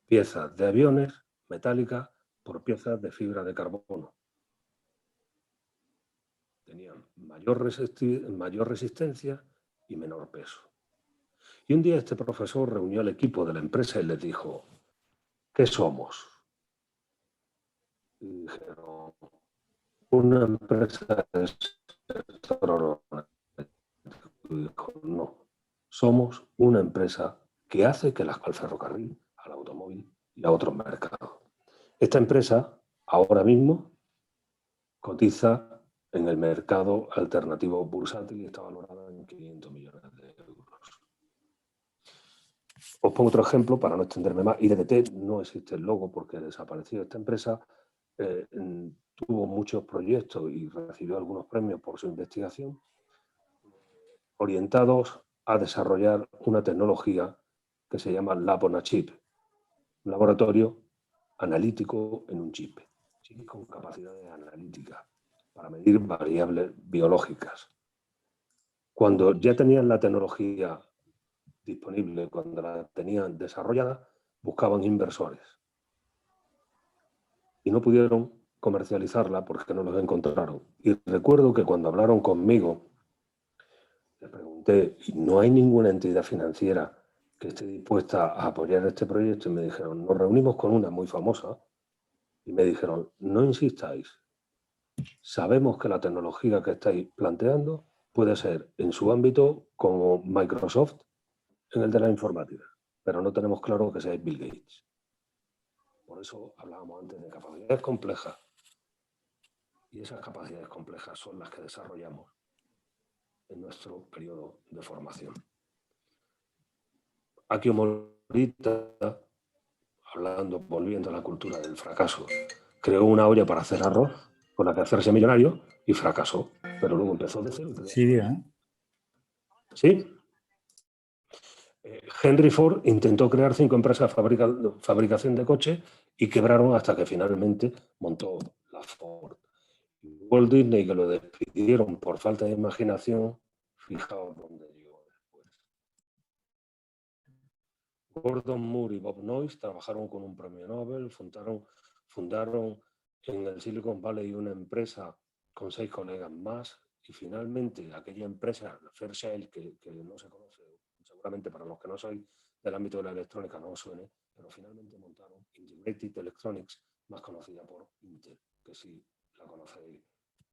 piezas de aviones metálicas por piezas de fibra de carbono. Tenían mayor resistencia y menor peso. Y un día este profesor reunió al equipo de la empresa y les dijo: ¿qué somos? Y dijeron: una empresa del sector aeronáutico. Y dijo: no, somos una empresa que hace que al ferrocarril, al automóvil y a otros mercados. Esta empresa ahora mismo cotiza en el mercado alternativo bursátil y está valorada en 500 millones de euros. Os pongo otro ejemplo para no extenderme más. IDDT no existe el logo porque desapareció. Esta empresa tuvo muchos proyectos y recibió algunos premios por su investigación, orientados a desarrollar una tecnología que se llama Lab on a Chip, un laboratorio analítico en un chip con capacidades analíticas para medir variables biológicas. Cuando ya tenían la tecnología disponible, cuando la tenían desarrollada, buscaban inversores y no pudieron comercializarla porque no los encontraron. Y recuerdo que cuando hablaron conmigo, les pregunté: ¿no hay ninguna entidad financiera que esté dispuesta a apoyar este proyecto? Y me dijeron: nos reunimos con una muy famosa y me dijeron: no insistáis, sabemos que la tecnología que estáis planteando puede ser en su ámbito como Microsoft en el de la informática, pero no tenemos claro que seáis Bill Gates. Por eso hablábamos antes de capacidades complejas, y esas capacidades complejas son las que desarrollamos en nuestro periodo de formación. Akio Morita, volviendo a la cultura del fracaso, creó una olla para hacer arroz con la que hacerse millonario y fracasó, pero luego empezó de cero. Sí, bien. ¿Sí? Henry Ford intentó crear 5 empresas de fabricación de coches y quebraron hasta que finalmente montó la Ford. Walt Disney, que lo despidieron por falta de imaginación, fijaos dónde llegó después. Gordon Moore y Bob Noyce trabajaron con un premio Nobel, fundaron en el Silicon Valley una empresa con 6 colegas más, y finalmente aquella empresa, Fairchild, que no se conoce, seguramente para los que no sois del ámbito de la electrónica no os suene, pero finalmente montaron Integrated Electronics, más conocida por Intel, que sí la conocéis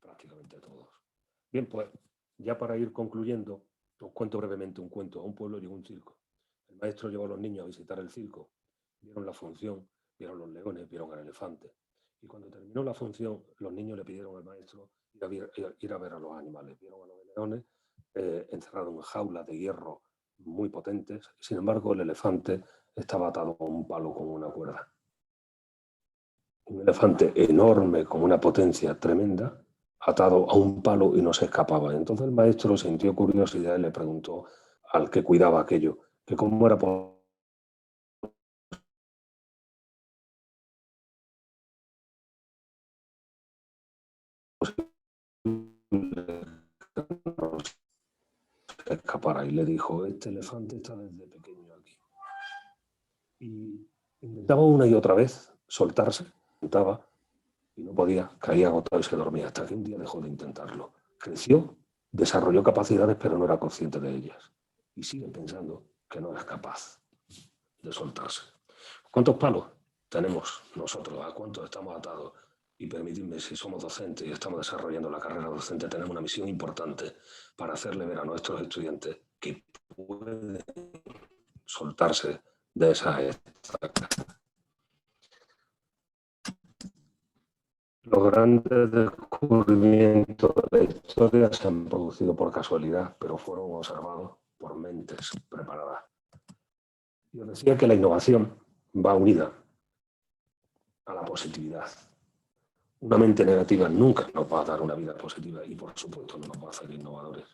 prácticamente todos. Bien, pues ya para ir concluyendo, os cuento brevemente un cuento. A un pueblo llegó un circo. El maestro llevó a los niños a visitar el circo, vieron la función, vieron los leones, vieron al elefante. Y cuando terminó la función, los niños le pidieron al maestro ir a ver a los animales. Vieron a los leones encerrados en jaulas de hierro muy potentes. Sin embargo, el elefante estaba atado a un palo con una cuerda. Un elefante enorme, con una potencia tremenda, atado a un palo y no se escapaba. Entonces el maestro sintió curiosidad y le preguntó al que cuidaba aquello, que cómo era posible que no se escapara. Y le dijo: este elefante está desde pequeño aquí. Y intentaba una y otra vez soltarse, intentaba, y no podía, caía agotado y se dormía, hasta que un día dejó de intentarlo. Creció, desarrolló capacidades, pero no era consciente de ellas. Y sigue pensando que no es capaz de soltarse. ¿Cuántos palos tenemos nosotros? ¿A cuántos estamos atados? Y permitidme, si somos docentes y estamos desarrollando la carrera docente, tenemos una misión importante para hacerle ver a nuestros estudiantes que pueden soltarse de esa estaca. Los grandes descubrimientos de la historia se han producido por casualidad, pero fueron observados por mentes preparadas. Yo decía que la innovación va unida a la positividad. Una mente negativa nunca nos va a dar una vida positiva y, por supuesto, no nos va a hacer innovadores.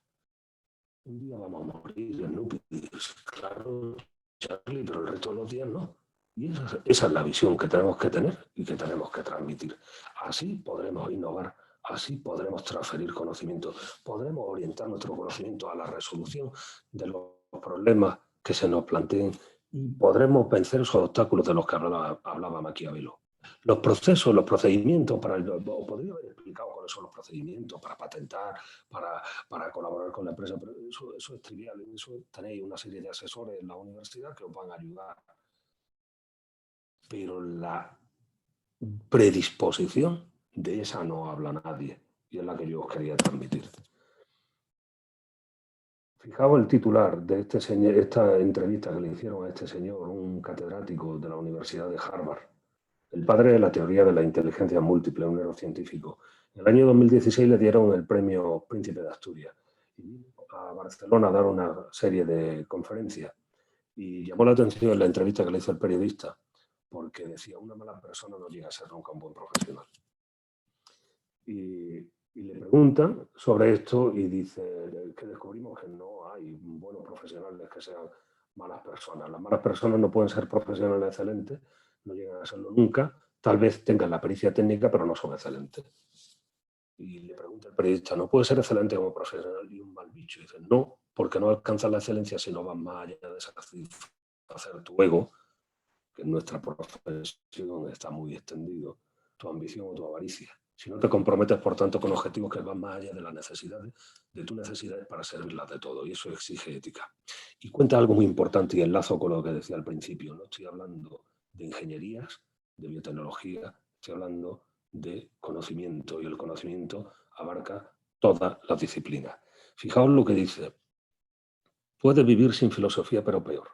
Un día vamos a morir en núcleos, claro, Charlie, pero el resto de los días no. Y esa es la visión que tenemos que tener y que tenemos que transmitir. Así podremos innovar, así podremos transferir conocimiento, podremos orientar nuestro conocimiento a la resolución de los problemas que se nos planteen y podremos vencer esos obstáculos de los que hablaba Maquiavelo. Los procesos, los procedimientos, podría haber explicado cuáles son los procedimientos para patentar, para colaborar con la empresa, pero eso es trivial. Eso tenéis una serie de asesores en la universidad que os van a ayudar. Pero la predisposición, de esa no habla nadie, y es la que yo os quería transmitir. Fijaos el titular de esta entrevista que le hicieron a este señor, un catedrático de la Universidad de Harvard, el padre de la teoría de la inteligencia múltiple, un neurocientífico. En el año 2016 le dieron el premio Príncipe de Asturias y vino a Barcelona a dar una serie de conferencias. Y llamó la atención en la entrevista que le hizo el periodista, porque decía, una mala persona no llega a ser nunca un buen profesional. Y le preguntan sobre esto y dice que descubrimos que no hay buenos profesionales que sean malas personas. Las malas personas no pueden ser profesionales excelentes, no llegan a serlo nunca, tal vez tengan la pericia técnica, pero no son excelentes. Y le pregunta el periodista, ¿no puede ser excelente como profesional y un mal bicho? Y dice, no, porque no alcanzas la excelencia si no vas más allá de satisfacer tu ego, que en nuestra profesión está muy extendido, tu ambición o tu avaricia. Si no te comprometes, por tanto, con objetivos que van más allá de las necesidades, de tus necesidades para servirlas de todo, y eso exige ética. Y cuenta algo muy importante y enlazo con lo que decía al principio. No estoy hablando de ingenierías, de biotecnología, estoy hablando de conocimiento, y el conocimiento abarca todas las disciplinas. Fijaos lo que dice, puedes vivir sin filosofía, pero peor.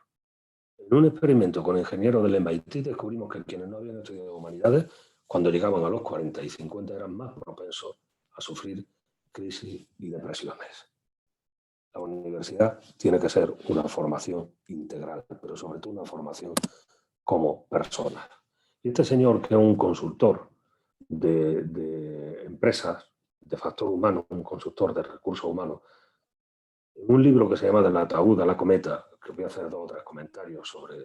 En un experimento con ingenieros del MIT descubrimos que quienes no habían estudiado humanidades, cuando llegaban a los 40 y 50, eran más propensos a sufrir crisis y depresiones. La universidad tiene que ser una formación integral, pero sobre todo una formación como persona. Y este señor, que es un consultor de empresas, de factor humano, un consultor de recursos humanos, en un libro que se llama Del ataúd a la cometa, que voy a hacer 2 o 3 comentarios sobre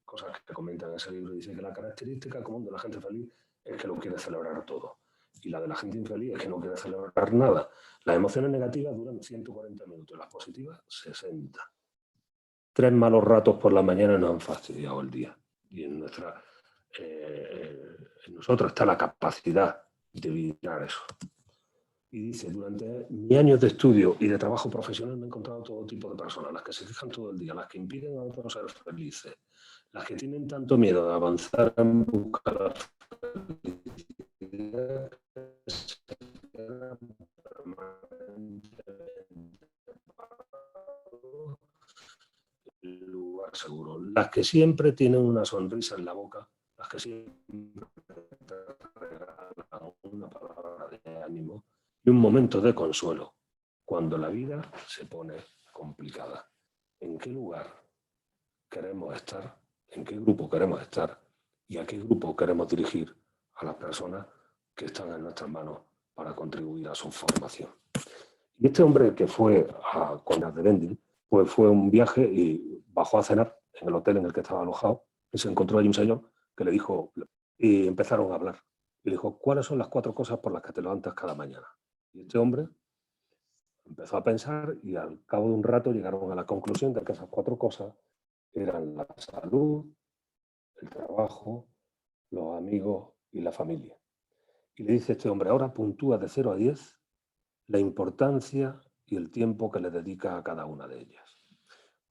cosas que comentan en ese libro, dice que la característica común de la gente feliz es que lo quiere celebrar todo. Y la de la gente infeliz es que no quiere celebrar nada. Las emociones negativas duran 140 minutos, las positivas 60. 3 malos ratos por la mañana nos han fastidiado el día. Y en nosotros está la capacidad de evitar eso. Y dice, durante mis años de estudio y de trabajo profesional me he encontrado todo tipo de personas, las que se quejan todo el día, las que impiden a otros ser felices, las que tienen tanto miedo de avanzar en buscar la felicidad que se quedan permanentemente en el lugar seguro, las que siempre tienen una sonrisa en la boca, las que siempre te regalan una palabra de ánimo y un momento de consuelo cuando la vida se pone complicada. ¿En qué lugar queremos estar? ¿En qué grupo queremos estar? ¿Y a qué grupo queremos dirigir a las personas que están en nuestras manos para contribuir a su formación? Y este hombre que fue a Conas de Vending, pues fue un viaje y bajó a cenar en el hotel en el que estaba alojado y se encontró allí un señor que le dijo, y empezaron a hablar, y le dijo, ¿cuáles son las 4 cosas por las que te levantas cada mañana? Y este hombre empezó a pensar y al cabo de un rato llegaron a la conclusión de que esas 4 cosas eran la salud, el trabajo, los amigos y la familia. Y le dice este hombre, ahora puntúa de 0 a 10 la importancia y el tiempo que le dedica a cada una de ellas.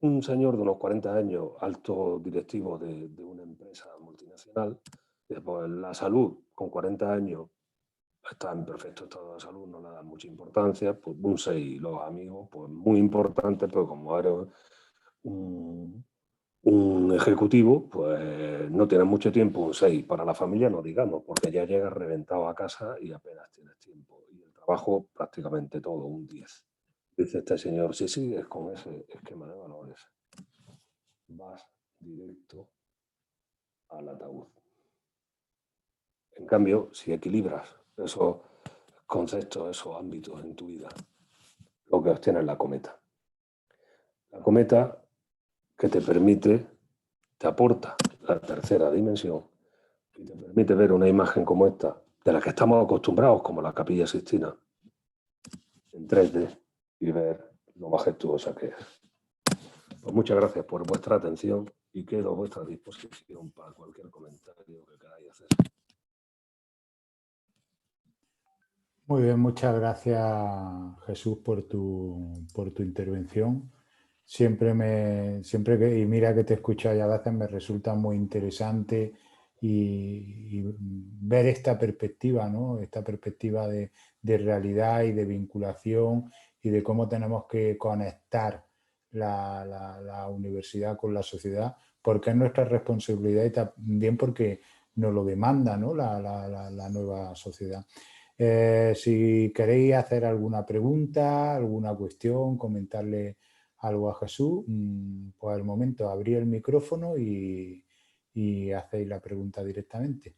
Un señor de unos 40 años, alto directivo de una empresa multinacional, pues la salud con 40 años está en perfecto estado de salud, no le da mucha importancia, pues un 6. Los amigos, pues muy importante, pero como eres un ejecutivo, pues no tienes mucho tiempo, un 6. Para la familia no digamos, porque ya llegas reventado a casa y apenas tienes tiempo. Y el trabajo prácticamente todo, un 10. Dice este señor, si sigues con ese esquema de valores, vas directo al ataúd. En cambio, si equilibras esos conceptos, esos ámbitos en tu vida, lo que obtienes es la cometa. La cometa que te aporta la tercera dimensión y te permite ver una imagen como esta, de la que estamos acostumbrados, como la Capilla Sixtina, en 3D y ver lo majestuosa que es. Pues muchas gracias por vuestra atención y quedo a vuestra disposición para cualquier comentario que queráis hacer. Muy bien, muchas gracias, Jesús, por tu intervención. Siempre que, y mira que te escucho y a veces me resulta muy interesante y ver esta perspectiva, ¿no? Esta perspectiva de realidad y de vinculación y de cómo tenemos que conectar la universidad con la sociedad, porque es nuestra responsabilidad y también porque nos lo demanda, ¿no? la nueva sociedad. Si queréis hacer alguna pregunta, alguna cuestión, comentarle algo a Jesús, pues al momento abrí el micrófono y hacéis la pregunta directamente.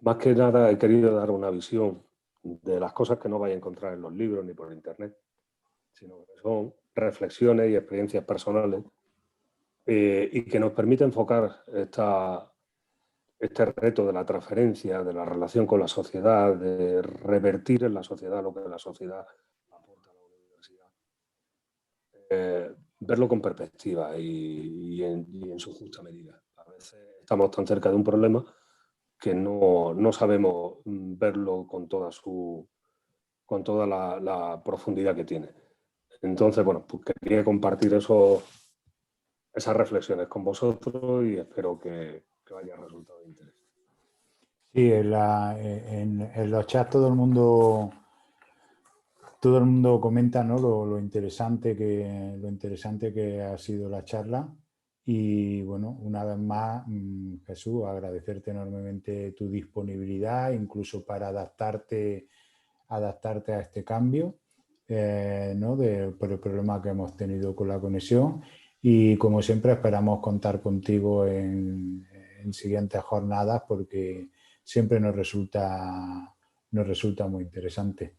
Más que nada he querido dar una visión de las cosas que no vais a encontrar en los libros ni por internet, sino que son reflexiones y experiencias personales y que nos permite enfocar este reto de la transferencia, de la relación con la sociedad, de revertir en la sociedad lo que la sociedad aporta a la universidad. Verlo con perspectiva y en su justa medida. A veces estamos tan cerca de un problema que no sabemos verlo con toda la profundidad que tiene. Entonces, bueno, pues quería compartir esas reflexiones con vosotros y espero que haya resultado de interés. Sí, en los chats todo el mundo comenta, ¿no? lo interesante que ha sido la charla. Y bueno, una vez más, Jesús, agradecerte enormemente tu disponibilidad, incluso para adaptarte a este cambio, ¿no? Por el problema que hemos tenido con la conexión. Y como siempre esperamos contar contigo en siguientes jornadas porque siempre nos resulta muy interesante.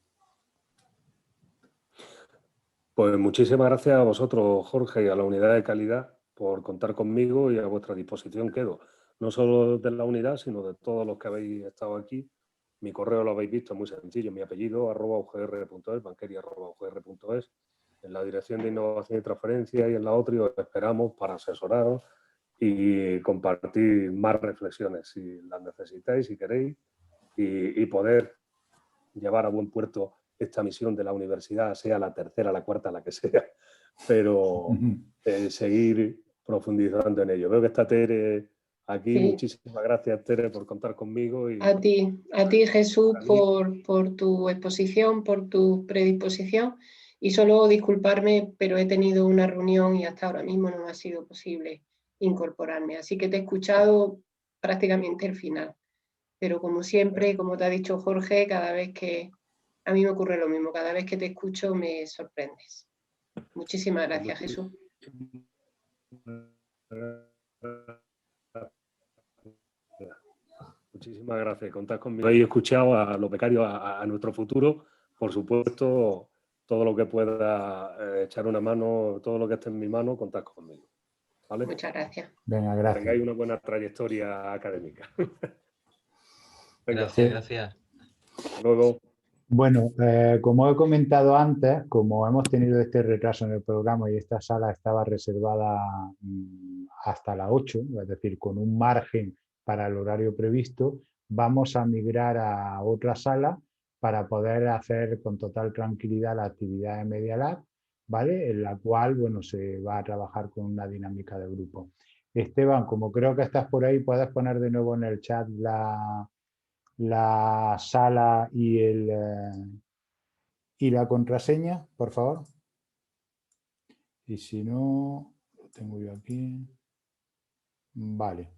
Pues muchísimas gracias a vosotros, Jorge, y a la unidad de calidad por contar conmigo y a vuestra disposición quedo. No solo de la unidad, sino de todos los que habéis estado aquí. Mi correo lo habéis visto, es muy sencillo. Mi apellido, @ugr.es, banqueria@ugr.es. En la dirección de innovación y transferencia y en la otra os esperamos para asesoraros y compartir más reflexiones si las necesitáis, si queréis, y poder llevar a buen puerto esta misión de la universidad, sea la tercera, la cuarta, la que sea, pero seguir profundizando en ello. Veo que está Tere aquí. Sí. Muchísimas gracias, Tere, por contar conmigo. Y a ti Jesús, por tu exposición, por tu predisposición. Y solo disculparme, pero he tenido una reunión y hasta ahora mismo no me ha sido posible incorporarme. Así que te he escuchado prácticamente el final. Pero como siempre, como te ha dicho Jorge, cada vez que a mí me ocurre lo mismo, cada vez que te escucho me sorprendes. Muchísimas gracias, Jesús. Muchísimas gracias. Contad conmigo. Habéis escuchado a los becarios, a nuestro futuro. Por supuesto, todo lo que pueda echar una mano, todo lo que esté en mi mano, contad conmigo. ¿vale? Muchas gracias. Venga, Que gracias. tengáis una buena trayectoria académica. Venga, Gracias, gracias. hasta luego. Bueno, como he comentado antes, como hemos tenido este retraso en el programa y esta sala estaba reservada hasta las 8, es decir, con un margen para el horario previsto, vamos a migrar a otra sala para poder hacer con total tranquilidad la actividad de Media Lab, ¿vale? En la cual, bueno, se va a trabajar con una dinámica de grupo. Esteban, como creo que estás por ahí, puedes poner de nuevo en el chat la sala y la contraseña, por favor. Y si no, lo tengo yo aquí. Vale.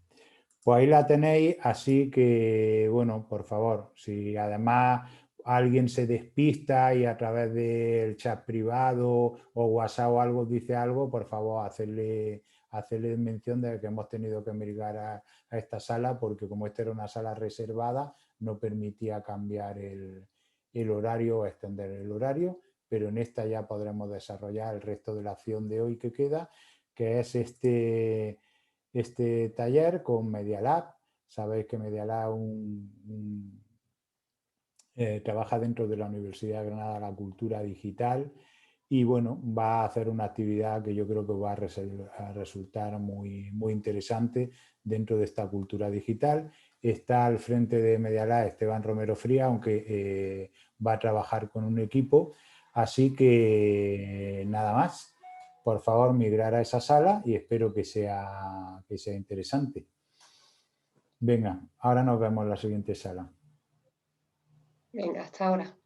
Pues ahí la tenéis, así que, bueno, por favor, si además alguien se despista y a través del chat privado o WhatsApp o algo dice algo, por favor, hacerle mención de que hemos tenido que migrar a esta sala porque como esta era una sala reservada, no permitía cambiar el horario o extender el horario, pero en esta ya podremos desarrollar el resto de la acción de hoy que queda, que es este taller con Media Lab. Sabéis que Media Lab trabaja dentro de la Universidad de Granada la cultura digital y bueno, va a hacer una actividad que yo creo que va a resultar muy, muy interesante dentro de esta cultura digital. Está al frente de Media Lab Esteban Romero Fría, aunque va a trabajar con un equipo. Así que nada más. Por favor, migrar a esa sala y espero que sea interesante. Venga, ahora nos vemos en la siguiente sala. Venga, hasta ahora.